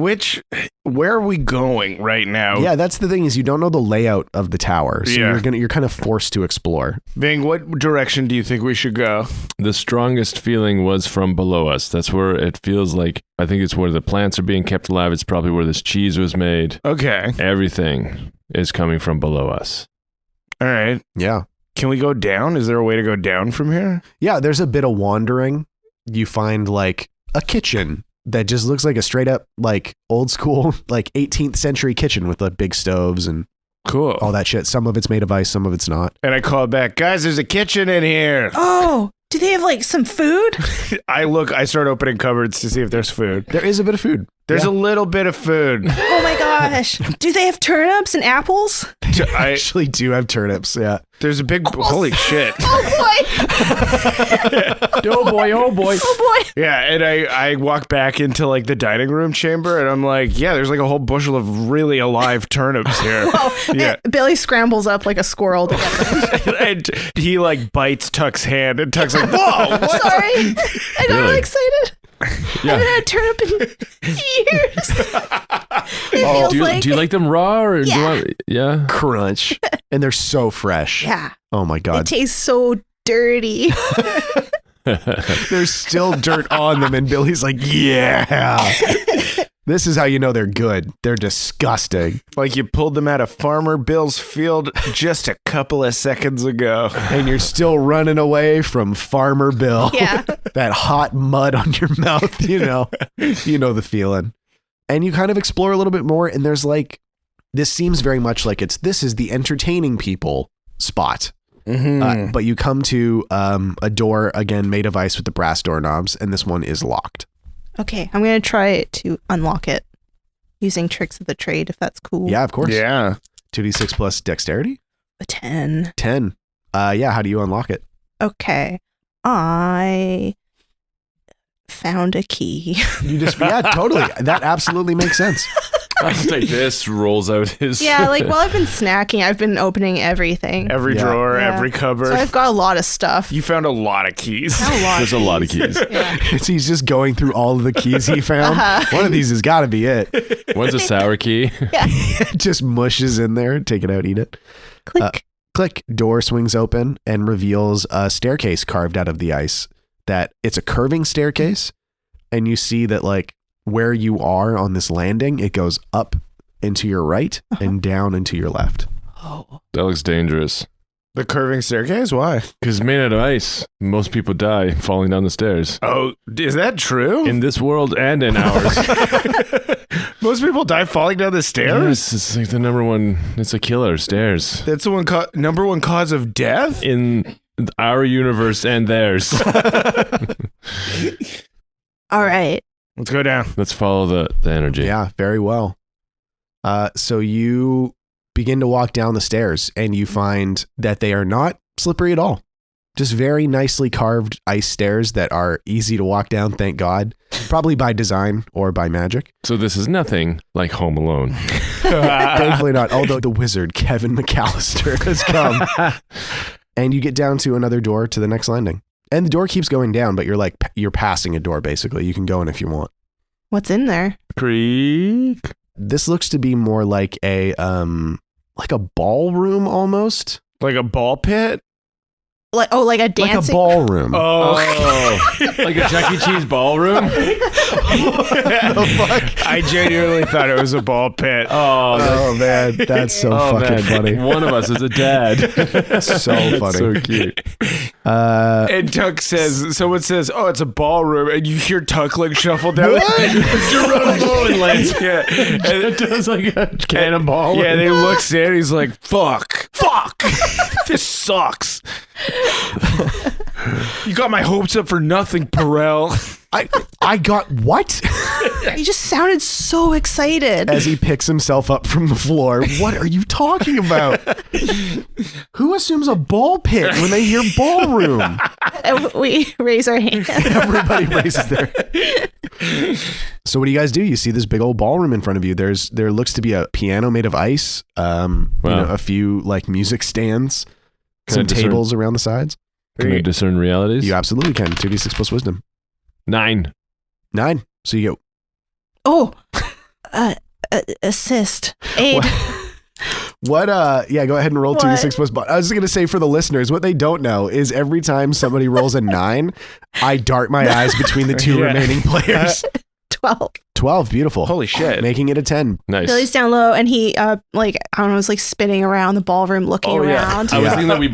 where are we going right now? Yeah, that's the thing is you don't know the layout of the tower. So you're kind of forced to explore. Ving, what direction do you think we should go? The strongest feeling was from below us. That's where it feels like, I think it's where the plants are being kept alive. It's probably where this cheese was made. Okay. Everything is coming from below us. All right. Yeah. Can we go down? Is there a way to go down from here? Yeah, there's a bit of wandering. You find like a kitchen that just looks like a straight up like old school like 18th century kitchen with like big stoves and Cool. all that shit. Some of it's made of ice, some of it's not. And I call back, guys, there's a kitchen in here. Oh, do they have like some food? I start opening cupboards to see if there's food. There is a bit of food. There's a little bit of food. Oh my gosh. Do they have turnips and apples? I actually do have turnips. Yeah. There's a big, holy shit. Oh boy. Oh boy, oh boy. Oh boy. Yeah, and I walk back into like the dining room chamber and I'm like, yeah, there's like a whole bushel of really alive turnips here. Yeah. Billy scrambles up like a squirrel to get them. And he like bites Tuck's hand and Tuck's like, whoa, what? Sorry. I got really excited. Yeah. I haven't had turnip in years. It feels Do you like them raw or do you want? Yeah. Crunch. And they're so fresh. Yeah. Oh my It God. tastes so dirty. There's still dirt on them. And Billy's like, yeah. This is how you know they're good. They're disgusting. Like you pulled them out of Farmer Bill's field just a couple of seconds ago. And you're still running away from Farmer Bill. Yeah. That hot mud on your mouth, you know the feeling. And you kind of explore a little bit more. And there's like, this seems very much like this is the entertaining people spot. Mm-hmm. But you come to a door, again, made of ice with the brass doorknobs. And this one is locked. Okay, I'm going to try to unlock it using tricks of the trade, if that's cool. Yeah, of course. Yeah. 2d6 plus dexterity? A 10. 10. Yeah, how do you unlock it? Okay. I found a key. Yeah, totally. That absolutely makes sense. I'll take this, rolls out his. Yeah, like while I've been snacking, I've been opening everything. Every drawer, every cupboard. So I've got a lot of stuff. You found a lot of keys. There's a lot of keys. Yeah. He's just going through all of the keys he found. One of these has got to be it. One's a sour key. Yeah. Just mushes in there. Take it out, eat it. Click. Click. Door swings open and reveals a staircase carved out of the ice. That it's a curving staircase. And you see that like where you are on this landing, it goes up into your right and down into your left. Oh. That looks dangerous. The curving staircase? Why? Because it's made out of ice. Most people die falling down the stairs. Oh, is that true? In this world and in ours. Most people die falling down the stairs? Yes, it's like the number one, it's a killer, stairs. That's the number one cause of death? In our universe and theirs. All right. Let's go down. Let's follow the energy. Yeah, very well. So you begin to walk down the stairs and you find that they are not slippery at all. Just very nicely carved ice stairs that are easy to walk down, thank God. Probably by design or by magic. So this is nothing like Home Alone. Thankfully not. Although the wizard, Kevin McAllister, has come. And you get down to another door to the next landing. And the door keeps going down, but you're passing a door, basically. You can go in if you want. What's in there? Creek. This looks to be more like a ballroom almost. Like a ball pit? Like a dancing. Like a ballroom. Oh. Like a Chuck E. Cheese ballroom? The fuck? I genuinely thought it was a ball pit. Oh man, that's so fucking funny. One of us is a dad. So funny. So cute. And Tuck says, someone says, "Oh, it's a ballroom," and you hear Tuck like shuffle down. Geronimo and Lance. Yeah, and It does like a cannonball. yeah, and he looks in. He's like, "Fuck, this sucks." You got my hopes up for nothing, Perel. I got what? You just sounded so excited. As he picks himself up from the floor. What are you talking about? Who assumes a ball pit when they hear ballroom? And we raise our hand. Everybody raises their. So what do you guys do? You see this big old ballroom in front of you. There looks to be a piano made of ice. A few like music stands, some tables around the sides. Can I discern realities? You absolutely can. 2d6 plus wisdom. 9. 9. So you go. Oh, assist. Aid. What yeah, go ahead and roll 2d6 plus I was just going to say for the listeners, what they don't know is every time somebody rolls a 9, I dart my eyes between the two remaining players. 12. 12, beautiful. Holy shit. Making it a 10. Nice. Billy's down low, and he, was like spinning around the ballroom, looking around. I was thinking that we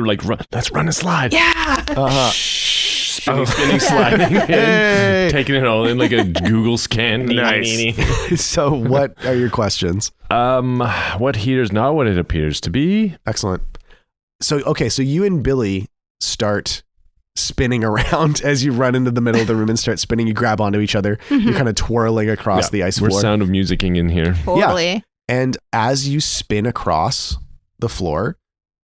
were like, let's run a slide. Yeah. Spinning, sliding, and taking it all in like a Google scan. Nice. So what are your questions? What here's not what it appears to be. Excellent. So you and Billy start spinning around as you run into the middle of the room and start spinning. You grab onto each other. Mm-hmm. You're kind of twirling across the ice floor. We're Sound of Musicing in here. Totally. Yeah. And as you spin across the floor,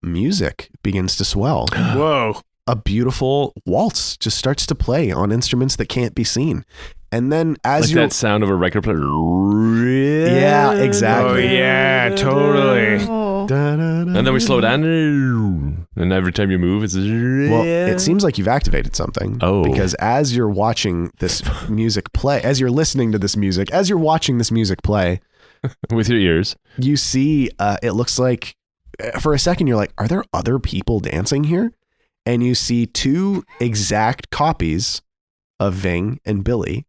music begins to swell. Whoa. A beautiful waltz just starts to play on instruments that can't be seen. And then as that sound of a record player. Yeah, exactly. Oh, yeah, totally. Oh. And then we slow down. And every time you move, it's... Well, it seems like you've activated something. Oh. Because as you're watching this music play, as you're listening to this music, as you're watching this music play... with your ears. You see, it looks like... For a second, you're like, are there other people dancing here? And you see two exact copies of Ving and Billy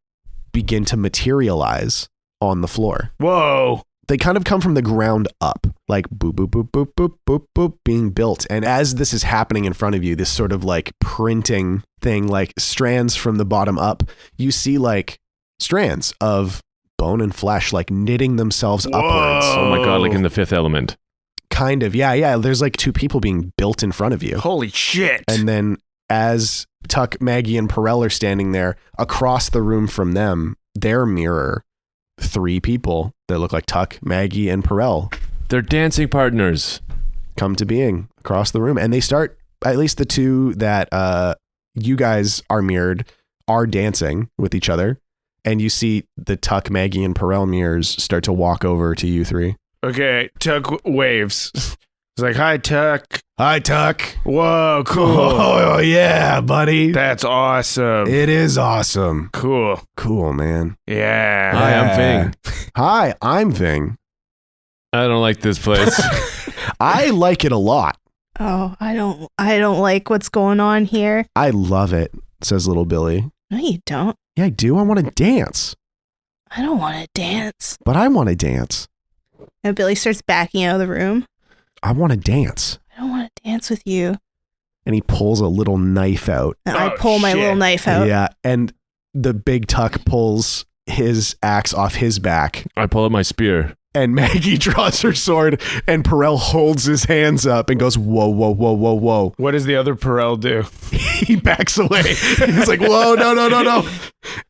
begin to materialize on the floor. Whoa. They kind of come from the ground up, like boop, boop, boop, boop, boop, boop, boop, being built. And as this is happening in front of you, this sort of like printing thing, like strands from the bottom up, you see like strands of bone and flesh, like knitting themselves upwards. Oh my God, like in The Fifth Element. Kind of, yeah. There's like two people being built in front of you. Holy shit. And then as Tuck, Maggie, and Perel are standing there, across the room from them, their mirror, 3 people that look like Tuck, Maggie, and Perel. They're dancing partners. Come to being across the room. And they start, at least the two that you guys are mirrored, are dancing with each other. And you see the Tuck, Maggie, and Perel mirrors start to walk over to you 3. Okay, Tuck waves. He's like, "Hi, Tuck." Hi, Tuck. Whoa, cool. Oh, yeah, buddy. That's awesome. It is awesome. Cool. Cool, man. Yeah. Hi, I'm Ving. Hi, I'm Ving. I don't like this place. I like it a lot. Oh, I don't like what's going on here. I love it, says little Billy. No, you don't. Yeah, I do. I want to dance. I don't want to dance. But I want to dance. And Billy starts backing out of the room. I want to dance. I don't want to dance with you. And he pulls a little knife out. And I pull my little knife out. Yeah, and the big Tuck pulls his axe off his back. I pull out my spear. And Maggie draws her sword, and Perel holds his hands up and goes, whoa, whoa, whoa, whoa, whoa. What does the other Perel do? He backs away. He's like, whoa, no.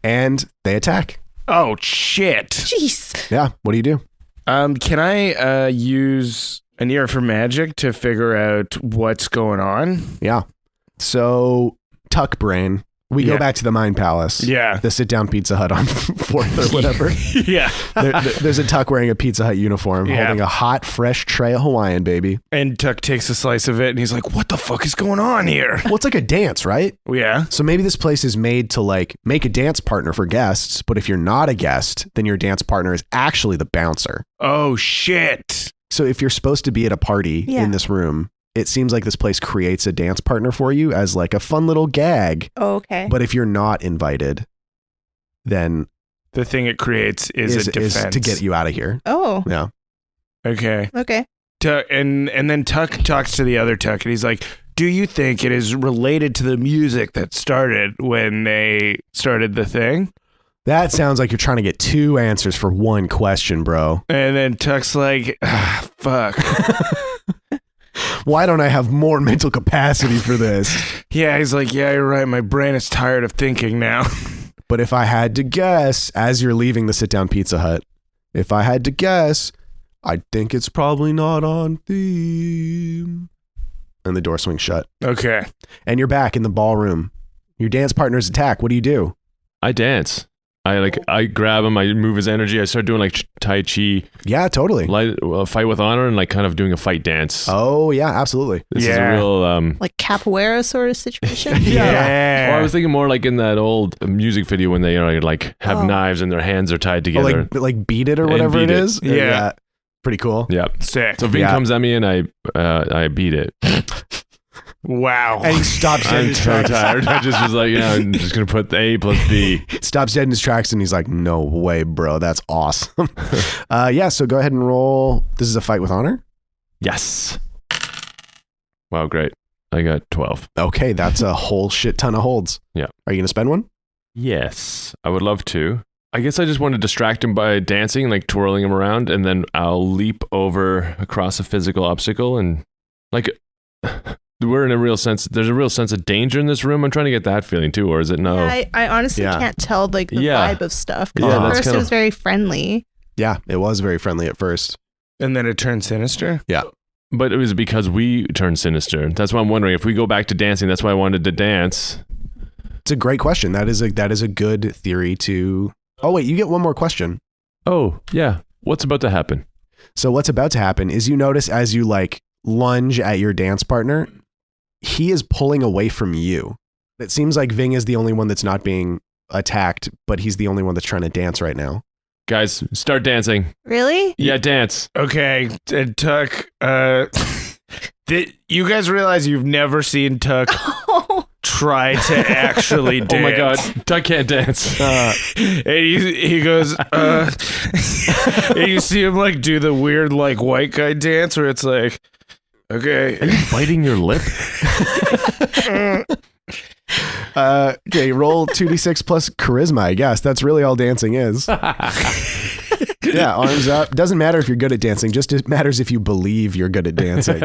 And they attack. Oh, shit. Jeez. Yeah, what do you do? Can I use an ear for magic to figure out what's going on? Yeah. So, Tuck Brain, we go back to the Mind Palace. Yeah. The sit-down Pizza Hut on 4th or whatever. Yeah. There's a Tuck wearing a Pizza Hut uniform, holding a hot, fresh tray of Hawaiian, baby. And Tuck takes a slice of it, and he's like, "What the fuck is going on here?" Well, it's like a dance, right? Yeah. So maybe this place is made to like make a dance partner for guests, but if you're not a guest, then your dance partner is actually the bouncer. Oh, shit. So if you're supposed to be at a party in this room, it seems like this place creates a dance partner for you as like a fun little gag. Okay. But if you're not invited, then the thing it creates is a defense. Is to get you out of here. Oh. Yeah. Okay. Okay. And then Tuck talks to the other Tuck, and he's like, Do you think it is related to the music that started when they started the thing? That sounds like you're trying to get 2 answers for 1 question, bro. And then Tuck's like, fuck. Why don't I have more mental capacity for this? Yeah, he's like, yeah, you're right. My brain is tired of thinking now. But if I had to guess, as you're leaving the sit-down Pizza Hut, if I had to guess, I think it's probably not on theme. And the door swings shut. Okay. And you're back in the ballroom. Your dance partner's attack. What do? I dance. I grab him. I move his energy. I start doing like Tai Chi. Yeah, totally. Fight with honor and like kind of doing a fight dance. Oh, yeah, absolutely. This is a real... like capoeira sort of situation? Yeah. Or I was thinking more like in that old music video when they like have knives and their hands are tied together. Like Beat It or whatever it is? Yeah. Pretty cool. Yeah. Sick. So Ving comes at me and I beat it. Wow. And he stops dead in I'm his so tracks. tired. I just was like, I'm just going to put the A plus B. Stops dead in his tracks and he's like, no way, bro. That's awesome. So go ahead and roll. This is a fight with honor? Yes. Wow, great. I got 12. Okay, that's a whole shit ton of holds. Yeah. Are you going to spend one? Yes, I would love to. I guess I just want to distract him by dancing, like twirling him around, and then I'll leap over across a physical obstacle and like... We're in a real sense. There's a real sense of danger in this room. I'm trying to get that feeling too, or is it no? Yeah, I honestly can't tell like the vibe of stuff. Yeah, At first it was very friendly. Yeah, it was very friendly at first. And then it turned sinister? Yeah. But it was because we turned sinister. That's why I'm wondering if we go back to dancing. That's why I wanted to dance. It's a great question. That is a good theory to. Oh wait, you get one more question. Oh yeah, what's about to happen? So what's about to happen is you notice as you like lunge at your dance partner, he is pulling away from you. It seems like Ving is the only one that's not being attacked, but he's the only one that's trying to dance right now. Guys, start dancing. Really? Yeah, dance. Okay, and Tuck, you guys realize you've never seen Tuck try to actually dance. Oh my god, Tuck can't dance. And he goes, and you see him like do the weird like white guy dance where it's like, okay. Are you biting your lip? Okay, roll 2d6 plus charisma, I guess. That's really all dancing is. Yeah, arms up. Doesn't matter if you're good at dancing, just it matters if you believe you're good at dancing.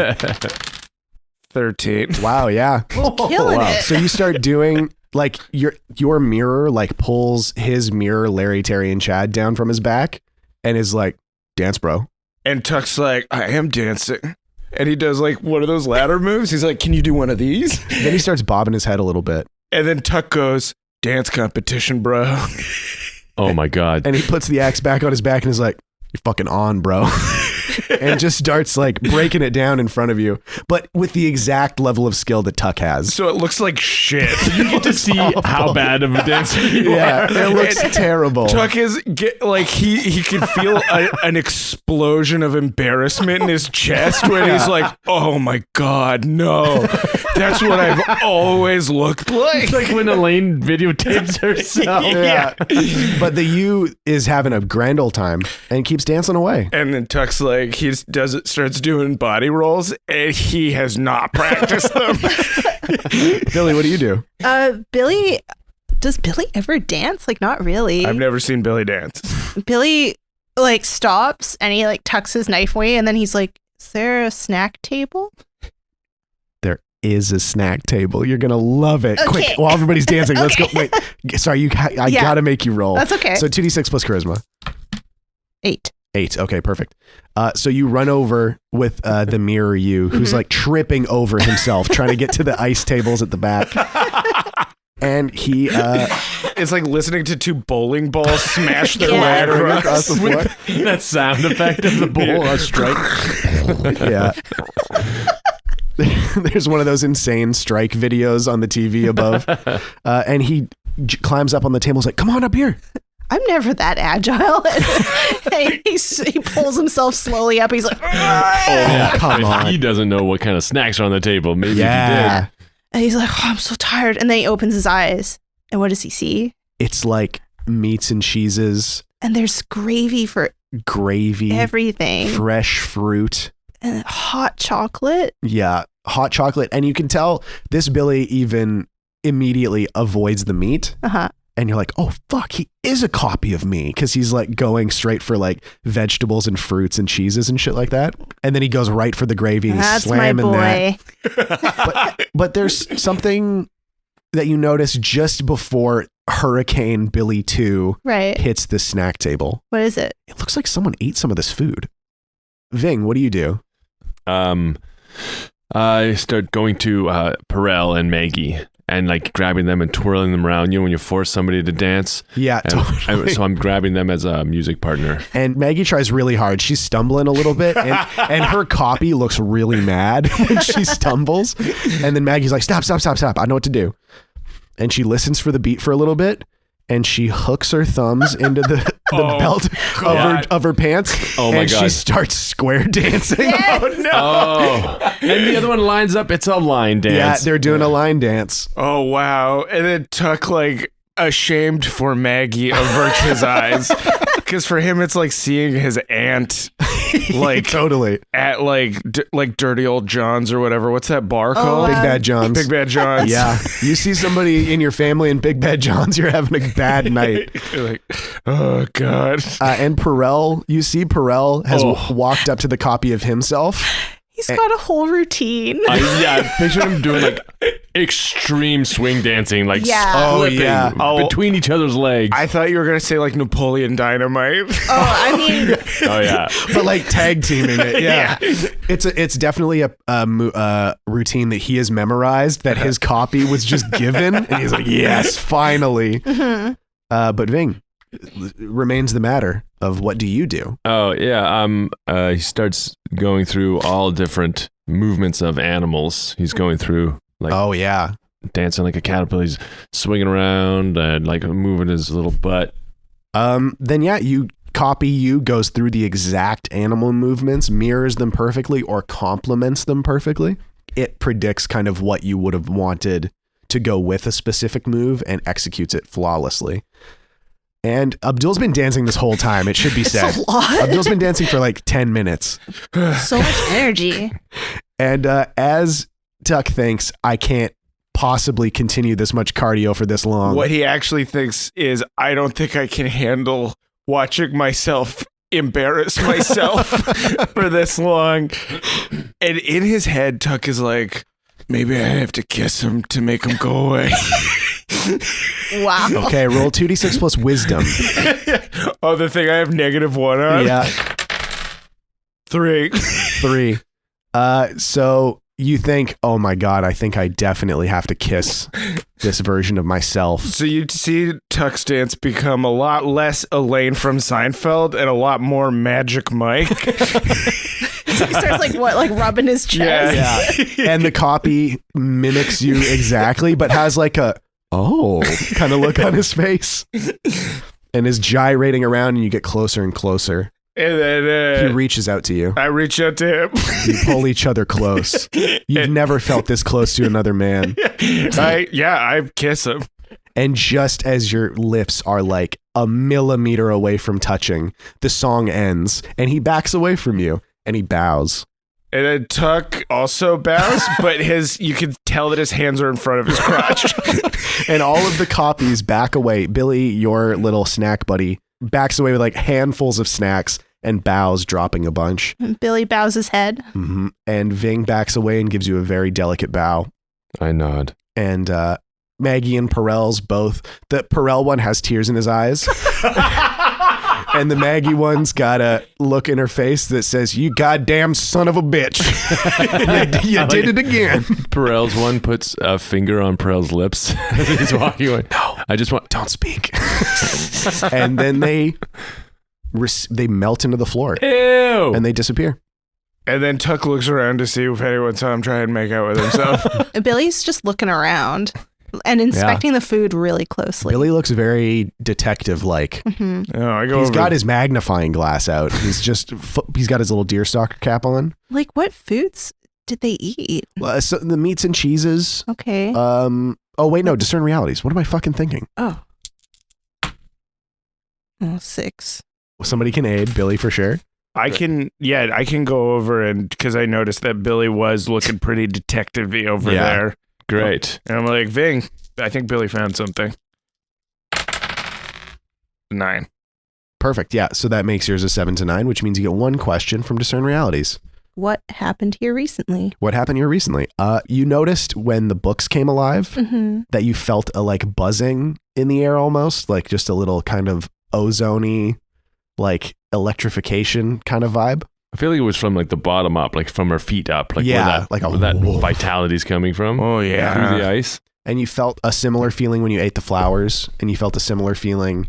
13. Wow, yeah. Killing it. So you start doing like your mirror like pulls his mirror, Larry, Terry, and Chad down from his back and is like, dance, bro. And Tuck's like, I am dancing. And he does like one of those ladder moves. He's like, can you do one of these? Then he starts bobbing his head a little bit. And then Tuck goes, dance competition, bro. Oh my god. And he puts the axe back on his back and is like, you're fucking on, bro. And just starts like breaking it down in front of you, but with the exact level of skill that Tuck has. So it looks like shit. You get to see how bad of a dancer you Yeah, are. it looks terrible. Tuck is like he could feel an explosion of embarrassment in his chest when he's like, "Oh my god, no! That's what I've always looked like." It's like when Elaine videotapes herself. Yeah. But the you is having a grand old time and keeps dancing away. And then Tuck's like, starts doing body rolls, and he has not practiced them. Billy, what do you do? Does Billy ever dance? Like, not really. I've never seen Billy dance. Billy like stops and he like tucks his knife away and then he's like, is there a snack table? There is a snack table. You're gonna love it. Okay. Quick, while everybody's dancing, let's go. Okay. Wait, sorry, I gotta make you roll. That's okay. So 2d6 plus charisma. 8. 8. Okay, perfect. So you run over with the mirror you, who's like tripping over himself, trying to get to the ice tables at the back. And he It's like listening to two bowling balls smash their Yeah. way across the floor. That sound effect of the bowl on strike. Yeah. There's one of those insane strike videos on the TV above. And he climbs up on the table and is like, come on up here. I'm never that agile. And he pulls himself slowly up. He's like, Oh, come on. He doesn't know what kind of snacks are on the table. Maybe Yeah. and he's like, oh, I'm so tired. And then he opens his eyes. And what does he see? It's like meats and cheeses, And there's gravy for gravy, everything. fresh fruit. And hot chocolate. Yeah, hot chocolate. And you can tell this Billy even immediately avoids the meat. Uh-huh. And you're like, oh, fuck, he is a copy of me. Because he's like going straight for like vegetables and fruits and cheeses and shit like that. And then he goes right for the gravy. And That's he's my slamming boy. that. But there's something that you notice just before Hurricane Billy 2 Right. hits the snack table. What is it? It looks like someone ate some of this food. Ving, what do you do? I start going to Perel and Maggie and like grabbing them and twirling them around. You know, when you force somebody to dance. Yeah, totally. So I'm grabbing them as a music partner. And Maggie tries really hard. She's stumbling a little bit, and her copy looks really mad when she stumbles. And then Maggie's like, stop. I know what to do. And she listens for the beat for a little bit, and she hooks her thumbs into the belt of her pants. Oh my and God. she starts square dancing. Yes. Oh, no. Oh, and the other one lines up. It's a line dance. Yeah, they're doing a line dance. Oh, wow. And then Tuck, like, ashamed for Maggie, averts his eyes. Because for him, it's like seeing his aunt, like, Totally. at, like, like Dirty Old John's or whatever. What's that bar called? Big Bad John's. Big Bad John's. Yeah. You see somebody in your family in Big Bad John's, you're having a bad night. You're like, oh, God. And Perel, you see Perel has walked up to the copy of himself. He's got a whole routine. I pictured him doing like extreme swing dancing, like Yeah. flipping between each other's legs. I thought you were going to say, like, Napoleon Dynamite. I mean, Oh yeah. But like tag teaming it, yeah. It's definitely a routine that he has memorized, that his copy was just given, and he's like, yes, finally. mhm. But Ving, remains the matter of what do you do? Oh yeah. He starts going through all different movements of animals. He's going through like Oh yeah, dancing like a caterpillar. He's swinging around and like moving his little butt. then yeah, you goes through the exact animal movements, mirrors them perfectly, or complements them perfectly. It predicts kind of what you would have wanted to go with a specific move and executes it flawlessly. And Abdul's been dancing this whole time, it should be said. It's a lot. Abdul's been dancing for like 10 minutes. So much energy. And as Tuck thinks, I can't possibly continue this much cardio for this long. What he actually thinks is, I don't think I can handle watching myself embarrass myself for this long. And in his head, Tuck is like, maybe I have to kiss him to make him go away. Wow. Okay, roll 2d6 plus wisdom. Oh, the thing I have -1 on? Yeah, 3. 3. So you think, oh my God, I think I definitely have to kiss this version of myself. So you'd see Tuck's dance become a lot less Elaine from Seinfeld and a lot more Magic Mike. He starts like rubbing his chest. Yeah. And the copy mimics you exactly, but has like a, kind of look on his face. And is gyrating around, and you get closer and closer. And then He reaches out to you. I reach out to him. You pull each other close. You've never felt this close to another man. I kiss him. And just as your lips are like a millimeter away from touching, the song ends, and he backs away from you, and he bows. And then Tuck also bows, but you can tell that his hands are in front of his crotch. And all of the copies back away. Billy, your little snack buddy, backs away with like handfuls of snacks and bows, dropping a bunch. Billy bows his head. Mm-hmm. And Ving backs away and gives you a very delicate bow. I nod. And Maggie and Perel's both. The Perel one has tears in his eyes. And the Maggie one's got a look in her face that says, you goddamn son of a bitch. you did it again. Perel's one puts a finger on Perel's lips as he's walking away. No, I just want. don't speak. And then they melt into the floor. Ew. And they disappear. And then Tuck looks around to see if anyone saw him try and make out with himself. Billy's just looking around and inspecting the food really closely. Billy looks very detective-like. Oh, I go He's over. got his magnifying glass out. He's got his little deerstalker cap on. Like, what foods did they eat? So the meats and cheeses. Okay. Oh wait, no, discern realities. What am I fucking thinking? Oh, 6. Somebody can aid Billy for sure. I can go over and because I noticed that Billy was looking pretty detective-y over there. Great. And I'm like, Ving, I think Billy found something. 9. Perfect. Yeah. So that makes yours a 7 to 9, which means you get one question from Discern Realities. What happened here recently? What happened here recently? You noticed when the books came alive that you felt a like buzzing in the air almost, like just a little kind of ozone-y, like electrification kind of vibe. I feel like it was from like the bottom up, like from her feet up, like where that vitality's coming from. Oh yeah, through the ice. And you felt a similar feeling when you ate the flowers, and you felt a similar feeling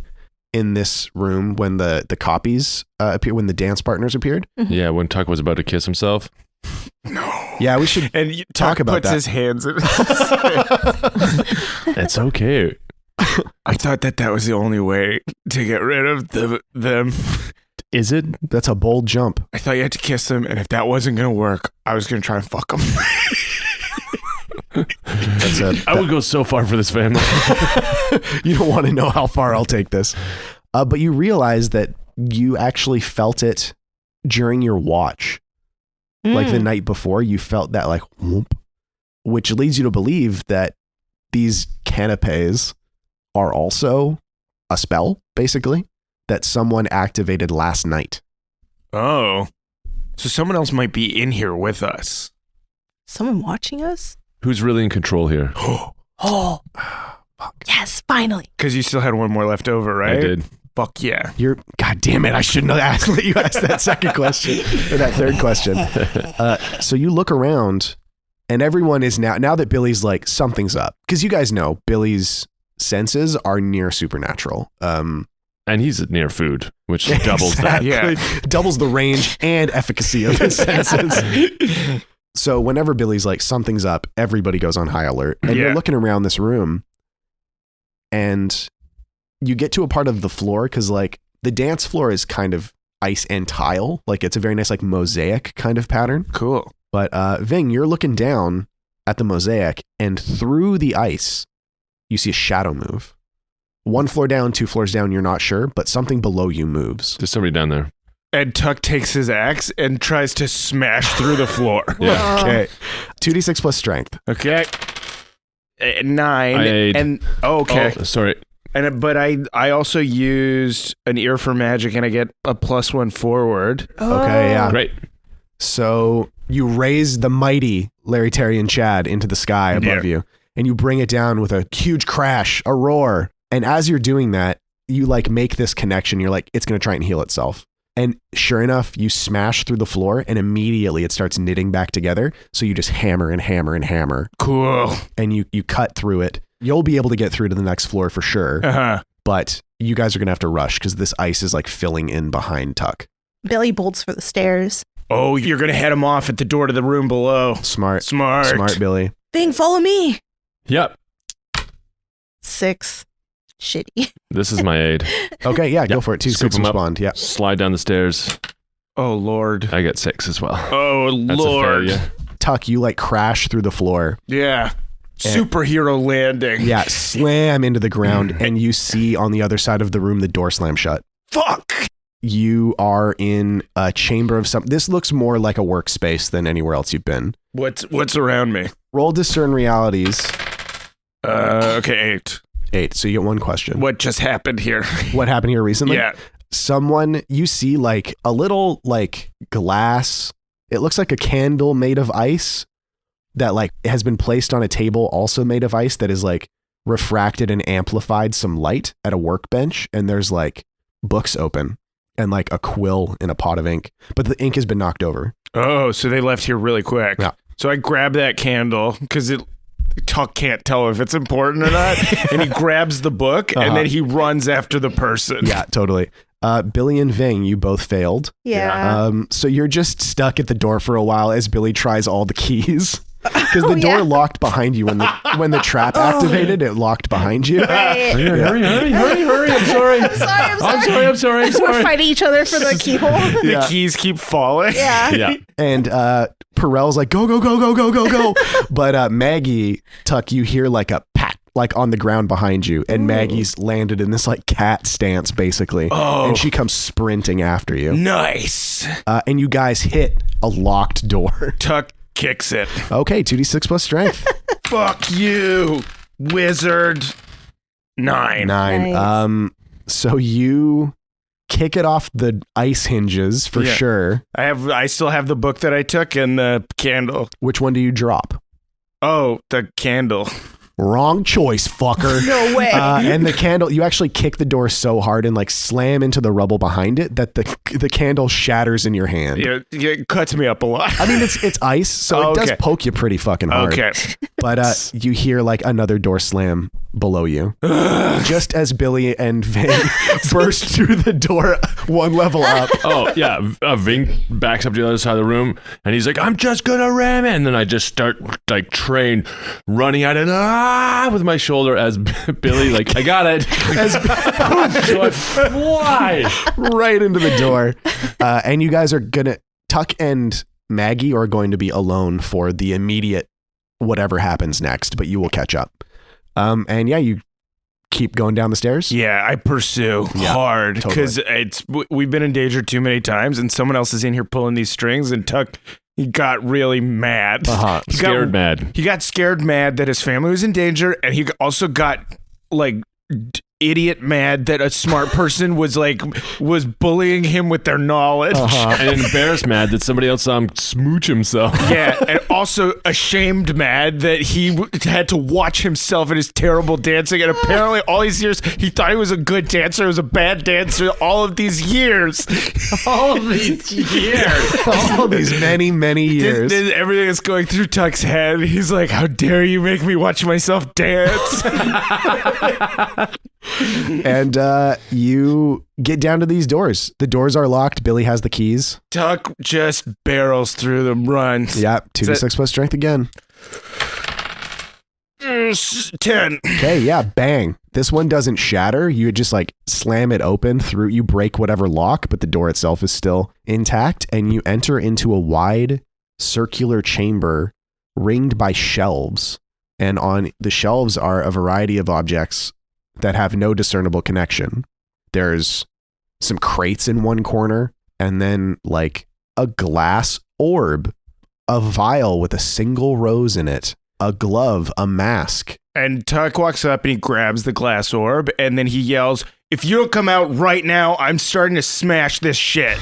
in this room when the copies appeared, when the dance partners appeared. Yeah, when Tuck was about to kiss himself. No. Yeah, we should talk about puts that. His hands in. It's okay. I thought that was the only way to get rid of them. Is it? That's a bold jump. I thought you had to kiss them, and if that wasn't going to work, I was going to try and fuck them. I would go so far for this family. You don't want to know how far I'll take this. But you realize that you actually felt it during your watch. Like the night before, you felt that like whoop, which leads you to believe that these canapes are also a spell, basically, that someone activated last night. Oh. So someone else might be in here with us. Someone watching us? Who's really in control here? Oh. Yes, finally. Because you still had one more left over, right? I did. Fuck yeah. God damn it. I shouldn't have let you ask that second question or that third question. So you look around and everyone is now that Billy's like, something's up. Because you guys know Billy's senses are near supernatural. And he's near food, which doubles that. Yeah. Doubles the range and efficacy of his senses. So whenever Billy's like, something's up, everybody goes on high alert. And you're looking around this room and you get to a part of the floor because like the dance floor is kind of ice and tile. Like it's a very nice like mosaic kind of pattern. Cool. But Ving, you're looking down at the mosaic and through the ice, you see a shadow move. 1 floor down, 2 floors down, you're not sure, but something below you moves. There's somebody down there. And Tuck takes his axe and tries to smash through the floor. Yeah. Okay. 2d6 plus strength. Okay. 9. I aid. And okay. Oh, sorry. But I also used an ear for magic and I get a +1 forward. Okay, yeah. Great. So you raise the mighty Larry, Terry, and Chad into the sky above you, and you bring it down with a huge crash, a roar. And as you're doing that, you like make this connection. You're like, it's going to try and heal itself. And sure enough, you smash through the floor and immediately it starts knitting back together. So you just hammer and hammer and hammer. Cool. And you cut through it. You'll be able to get through to the next floor for sure. Uh-huh. But you guys are going to have to rush because this ice is like filling in behind Tuck. Billy bolts for the stairs. Oh, you're going to head him off at the door to the room below. Smart, Billy. Bing, follow me. Yep. 6. Shitty. This is my aid. Okay, yeah, go for it. 2 Scoop 6 him up. respond. Yeah. Slide down the stairs. Oh, Lord. I get 6 as well. Oh, That's Lord. a failure. Tuck, you like crash through the floor. Yeah. Superhero landing. Yeah, slam into the ground, and you see on the other side of the room the door slam shut. Fuck. You are in a chamber of some. This looks more like a workspace than anywhere else you've been. What's around me? Roll Discern Realities. Okay, 8. 8. So you get one question. What just happened here? What happened here recently? Yeah. Someone, you see like a little like glass. It looks like a candle made of ice that like has been placed on a table also made of ice that is like refracted and amplified some light at a workbench. And there's like books open and like a quill in a pot of ink, but the ink has been knocked over. Oh, so they left here really quick. Yeah. So I grab that candle because Tuck can't tell if it's important or not. And he grabs the book and then he runs after the person. Yeah, totally. Billy and Ving, you both failed. Yeah. So you're just stuck at the door for a while as Billy tries all the keys. Because the door locked behind you when the trap activated, it locked behind you. Right. Hurry. I'm sorry. I'm sorry. We're fighting each other for the keyhole. The keys keep falling. Yeah. And Perel's like, go. But Maggie, Tuck, you hear like a pat like on the ground behind you, and Maggie's landed in this like cat stance basically, and she comes sprinting after you. Nice. And you guys hit a locked door. Tuck kicks it. Okay, 2d6 plus strength. Fuck you, wizard. 9. Nice. So you kick it off the ice hinges for sure. I still have the book that I took and the candle. Which one do you drop? Oh, the candle. Wrong choice, fucker. No way. And the candle, you actually kick the door so hard and like slam into the rubble behind it that the candle shatters in your hand. Yeah, it cuts me up a lot. I mean, it's ice, so it does poke you pretty fucking hard. Okay. But you hear like another door slam below you. Just as Billy and Ving burst through the door one level up. Oh, yeah. Ving backs up to the other side of the room, and he's like, I'm just gonna ram it. And then I just start, like, train running at it with my shoulder as Billy, like, I got it. So I fly right into the door. And you guys are gonna, Tuck and Maggie are going to be alone for the immediate whatever happens next, but you will catch up. And yeah, you keep going down the stairs. Yeah, I pursue hard because we've been in danger too many times, and someone else is in here pulling these strings. And Tuck, he got really mad. Scared mad. He got scared mad that his family was in danger, and he also got like idiot mad that a smart person was bullying him with their knowledge. And embarrassed mad that somebody else saw him smooch himself. Yeah, and also ashamed mad that he had to watch himself in his terrible dancing, and apparently all these years he thought he was a good dancer, was a bad dancer all of these years. All of these years. All these many years. Everything is going through Tuck's head. He's like, how dare you make me watch myself dance? And you get down to these doors. The doors are locked. Billy has the keys. Tuck just barrels through them, runs. Yep, 2d6 plus strength again. 10. Okay, yeah, bang. This one doesn't shatter. You just like slam it open through. You break whatever lock, but the door itself is still intact. And you enter into a wide circular chamber ringed by shelves. And on the shelves are a variety of objects that have no discernible connection. There's some crates in one corner, and then like a glass orb, a vial with a single rose in it, a glove, a mask. And Tuck walks up and he grabs the glass orb, and then he yells, if you don't come out right now, I'm starting to smash this shit.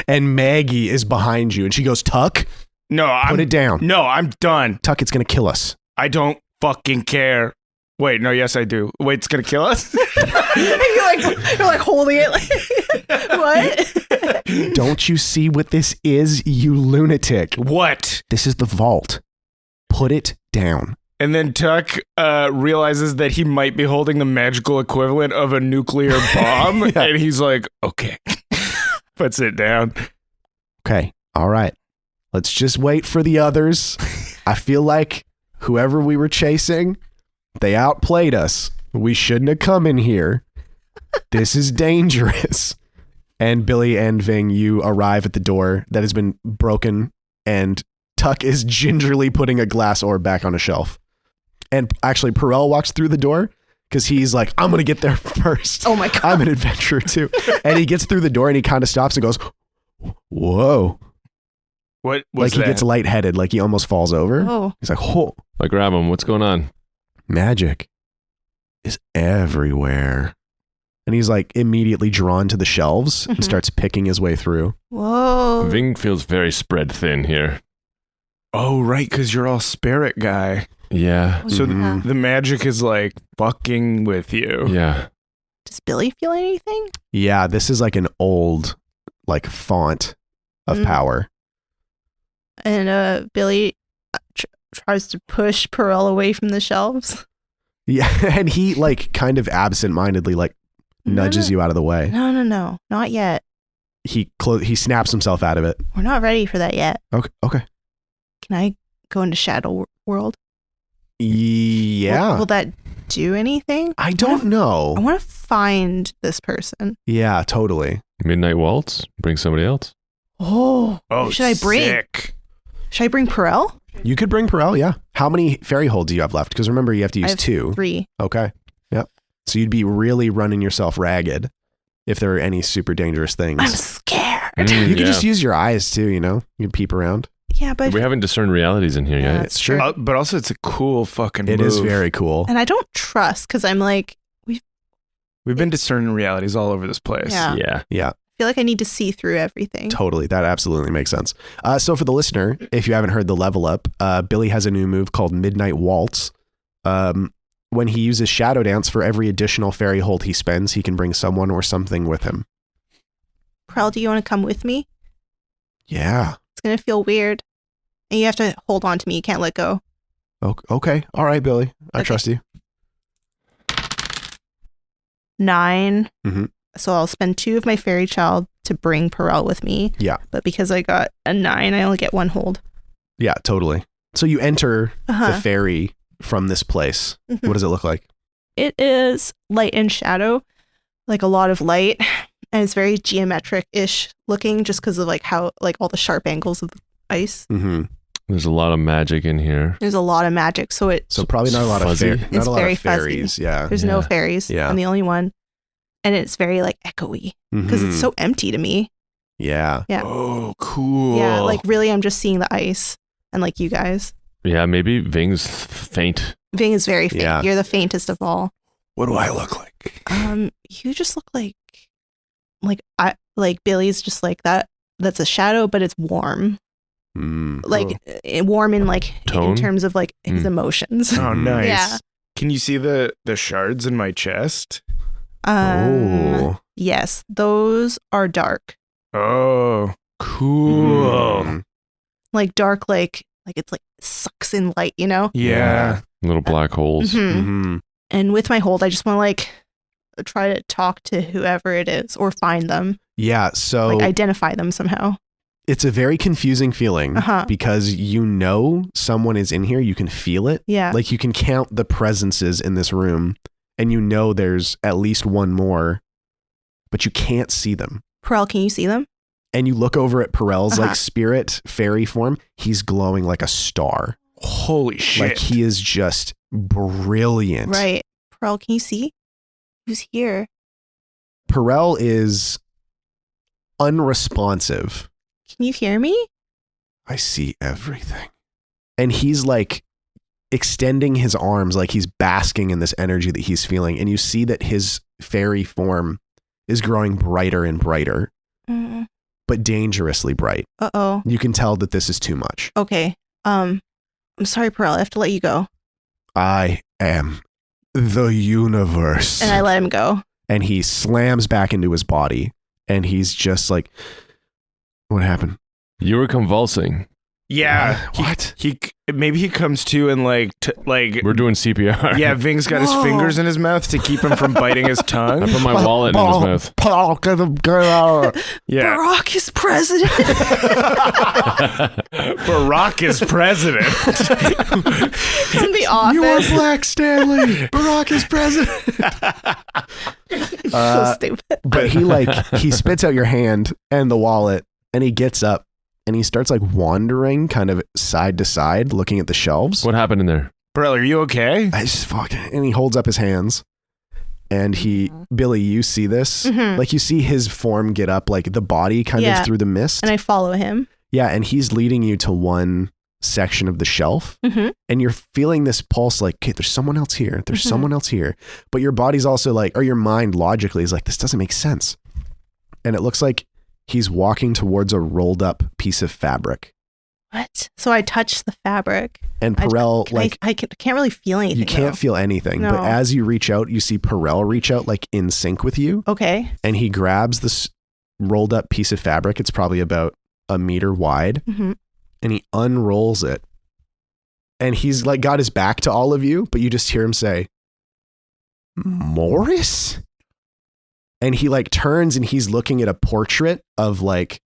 And Maggie is behind you, and she goes, Tuck, put it down. No, I'm done. Tuck, it's going to kill us. I don't fucking care. Wait, no, yes, I do. Wait, it's going to kill us? you're like holding it like, what? Don't you see what this is, you lunatic? What? This is the vault. Put it down. And then Tuck realizes that he might be holding the magical equivalent of a nuclear bomb. And he's like, okay. Puts it down. Okay. All right. Let's just wait for the others. I feel like whoever we were chasing, they outplayed us. We shouldn't have come in here. This is dangerous. And Billy and Ving, you arrive at the door that has been broken, and Tuck is gingerly putting a glass orb back on a shelf. And actually, Perel walks through the door because he's like, I'm going to get there first. Oh my God. I'm an adventurer too. And he gets through the door and he kind of stops and goes, whoa. What was like he gets lightheaded, like he almost falls over. Oh. He's like, oh. I grab him. What's going on? Magic is everywhere. And he's like immediately drawn to the shelves and starts picking his way through. Whoa. Ving feels very spread thin here. Oh, right, because you're all spirit guy. Yeah. So the magic is like fucking with you. Yeah. Does Billy feel anything? Yeah, this is like an old like font of power. And Billy tries to push Perel away from the shelves. Yeah, and he like kind of absent-mindedly like nudges you out of the way. No, not yet. He snaps himself out of it. We're not ready for that yet. Okay. Can I go into Shadow World? Yeah. Will that do anything? I don't know. I want to find this person. Yeah, totally. Midnight Waltz? Bring somebody else. Oh, should I bring? Sick. Should I bring Perel? You could bring Perel, yeah. How many fairy holds do you have left? Because remember, you have to I use have 2. 3. Okay. Yep. So you'd be really running yourself ragged if there are any super dangerous things. I'm scared. You could just use your eyes too, you know? You can peep around. Yeah, but We haven't discerned realities in here Yeah, yet. that's true. But also, it's a cool fucking It move. is very cool. And I don't trust because I'm like, We've been discerning realities all over this place. Yeah. Yeah. Yeah, I feel like I need to see through everything. totally. That absolutely makes sense. So for the listener, if you haven't heard the level up, Billy has a new move called Midnight Waltz. When he uses Shadow Dance, for every additional fairy hold he spends, he can bring someone or something with him. Pearl, do you want to come with me? Yeah. It's going to feel weird. And you have to hold on to me. You can't let go. Okay. All right, Billy. I Okay. trust you. 9. Mhm. So I'll spend 2 of my fairy child to bring Perel with me. Yeah. But because I got a 9, I only get 1 hold. Yeah, totally. So you enter the Uh-huh. fairy from this place. Mhm. What does it look like? It is light and shadow, like a lot of light. And it's very geometric-ish looking just because of like how, like all the sharp angles of the ice. Mm-hmm. There's a lot of magic in here. There's a lot of magic. So So probably not a lot of Fuzzy. not It's a lot very of fairies. fuzzy. Yeah. there's no Yeah. fairies. Yeah. I'm the only one. And it's very like echoey because Mhm. it's so empty to me. Yeah. Yeah. Oh, cool. Yeah, like really, I'm just seeing the ice and like you guys. Yeah, maybe Ving's faint. Ving is very faint. Yeah. You're the faintest of all. What do I look like? You just look like Billy's just like that. That's a shadow, but it's warm. Like warm in like Tone? in terms of like his Mm. emotions. Oh, nice. Yeah. Can you see the shards in my chest? Oh. Yes, those are dark. Oh, cool. Mm. Like dark, like it's like sucks in light, you know. Yeah. Little black holes. Mhm. Mhm. And with my hold, I just want to like try to talk to whoever it is or find them, Yeah. So like identify them somehow. it's a very confusing feeling Uh-huh. because you know someone is in here. You can feel it. Yeah. Like you can count the presences in this room and you know there's at least one more, but you can't see them. Perel, can you see them? And you look over at Perel's Uh-huh. like spirit fairy form. He's glowing like a star. Holy shit. Like he is just brilliant. Right. Perel, can you see who's here? Perel is unresponsive. Can you hear me? I see everything. And he's like extending his arms like he's basking in this energy that he's feeling. And you see that his fairy form is growing brighter and brighter, but dangerously bright. Uh-oh. You can tell that this is too much. Okay. I'm sorry, Perel. I have to let you go. I am the universe. And I let him go. And he slams back into his body and he's just like, what happened? You were convulsing. Yeah. What? He maybe he comes to and like We're doing CPR. yeah, Ving's got his Whoa. fingers in his mouth to keep him from biting his I tongue. put my wallet in his mouth. Yeah. Barack is president. Barack is president. In the office. You are Black Stanley. Barack is president. So stupid. But he spits out your hand and the wallet and he gets up and he starts like wandering kind of side to side looking at the shelves. What happened in there? Bro, are you okay? I just fucking, and he holds up his hands and Billy, you see this? Mhm. Like you see his form get up, like the body kind Yeah. of through the mist. And I follow him. Yeah. And he's leading you to one section of the shelf Mm-hmm. and you're feeling this pulse like, okay, there's someone else here. There's Mhm. someone else here. But your body's also like, or your mind logically is like, this doesn't make sense. And it looks like he's walking towards a rolled up piece of fabric. What? So I touch the fabric. And Perel, I can't really feel anything. you can't though. feel anything. But No. as you reach out, you see Perel reach out like in sync with you. Okay. And he grabs this rolled up piece of fabric. It's probably about a meter wide. Mm-hmm. And he unrolls it. And he's like got his back to all of you, but you just hear him say, Morris? And he like turns and he's looking at a portrait of like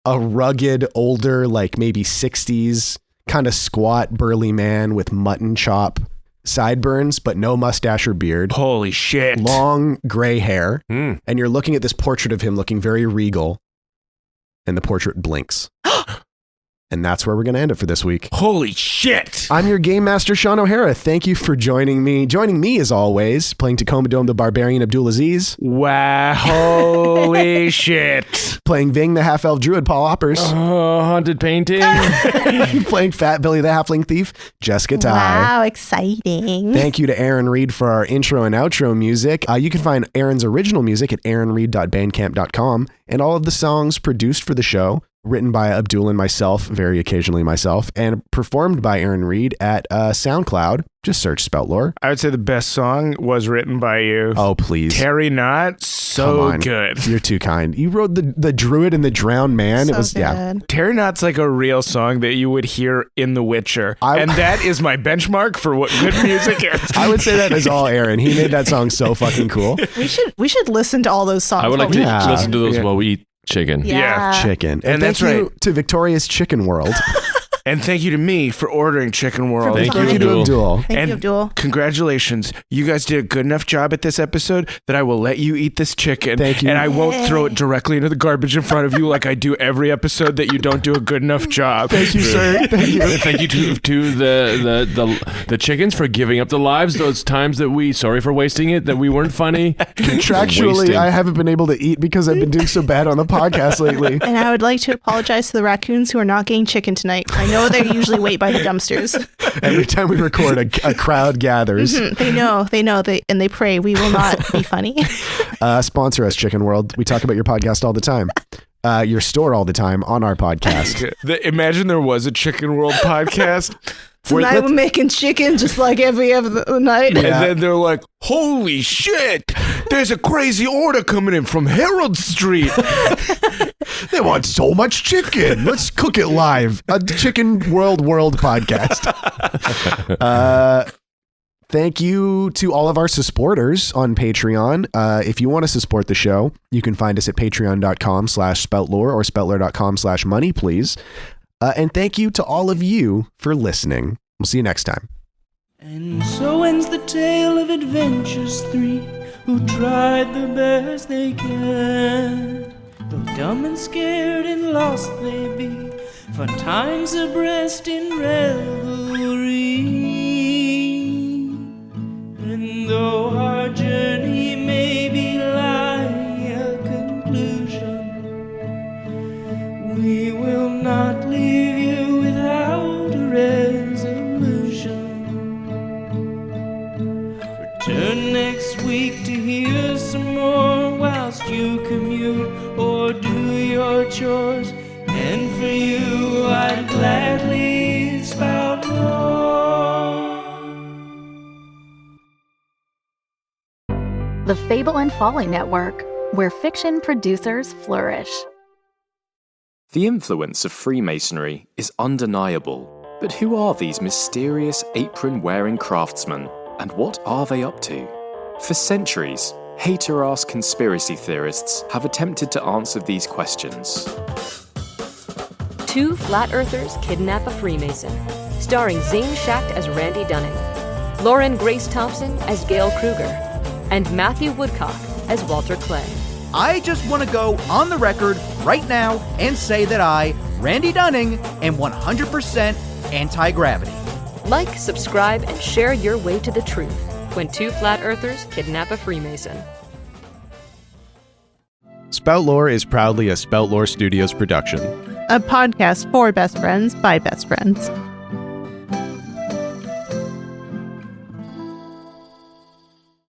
a rugged, older, like maybe 60s, kind of squat, burly man with mutton chop sideburns, but no mustache or beard. Holy shit. Long gray hair. Mm. And you're looking at this portrait of him looking very regal. And the portrait blinks. And that's where we're going to end it for this week. Holy shit! I'm your game master, Shawn O'Hara. Thank you for joining me. Joining me, as always, playing Tacoma Dome the Barbarian Abdul Aziz. Wow, holy shit. Playing Ving the Half-Elf Druid, Paul Oppers. Oh, haunted painting. Playing Fat Billy the Halfling Thief, Jessica Ty. Wow, exciting. Thank you to Aaron Reed for our intro and outro music. You can find Aaron's original music at aaronreed.bandcamp.com, and all of the songs produced for the show, written by Abdul and myself, very occasionally myself, and performed by Aaron Reed at SoundCloud. Just search Spout Lore. I would say the best song was written by you. Oh, please. Terry Knott, so good. You're too kind. You wrote the Druid and the Drowned Man. So It was, good. yeah. Terry Knott's like a real song that you would hear in The Witcher. And that is my benchmark for what good music is. I would say that is all Aaron. He made that song so fucking cool. We should listen to all those songs. I would like while we to eat listen to those Yeah. while we eat chicken. Yeah. Chicken. And that's thank you right. to Victoria's Chicken World. And thank you to me for ordering Chicken World. Thank Thank you, you to Abdul. Thank And you, Abdul. congratulations. You guys did a good enough job at this episode that I will let you eat this chicken. Thank you. And I won't throw it directly into the garbage in front of you like I do every episode that you don't do a good enough job. Thank you, sir. Thank you. Thank you to the chickens for giving up the lives those times that sorry for wasting it, that we weren't funny. Contractually, Wasting. I haven't been able to eat because I've been doing so bad on the podcast lately. And I would like to apologize to the raccoons who are not getting chicken tonight. I know they usually wait by the dumpsters. Every time we record, a crowd gathers. They know, and they pray we will not be funny. Sponsor us, Chicken World. We talk about your podcast all the time. Your store all the time on our podcast. Imagine there was a Chicken World podcast. Tonight we're making chicken just like every other night. And then they're like, holy shit, there's a crazy order coming in from Herald Street. They want so much chicken. Let's cook it live. A Chicken World podcast. Thank you to all of our supporters on Patreon. If you want to support the show, you can find us at patreon.com/spoutlore or spoutlore.com/money, please. And thank you to all of you for listening. We'll see you next time. And so ends the tale of adventures three who tried the best they can. Though dumb and scared and lost they be, for times abreast in revelry. And though our journey may be lying a conclusion, we will not leave you without a resolution. Return next week to hear some more whilst you commute or do your chores. And for you, I'd gladly spout more. The Fable and Folly Network, where fiction producers flourish. The influence of Freemasonry is undeniable, but who are these mysterious apron-wearing craftsmen, and what are they up to? For centuries, hater-ass conspiracy theorists have attempted to answer these questions. Two Flat Earthers Kidnap a Freemason, starring Zane Schacht as Randy Dunning, Lauren Grace Thompson as Gail Kruger, and Matthew Woodcock as Walter Clay. I just want to go on the record right now and say that I, Randy Dunning, am 100% anti-gravity. Like, subscribe, and share your way to the truth when two Flat Earthers kidnap a Freemason. Spout Lore is proudly a Spout Lore Studios production. A podcast for best friends by best friends.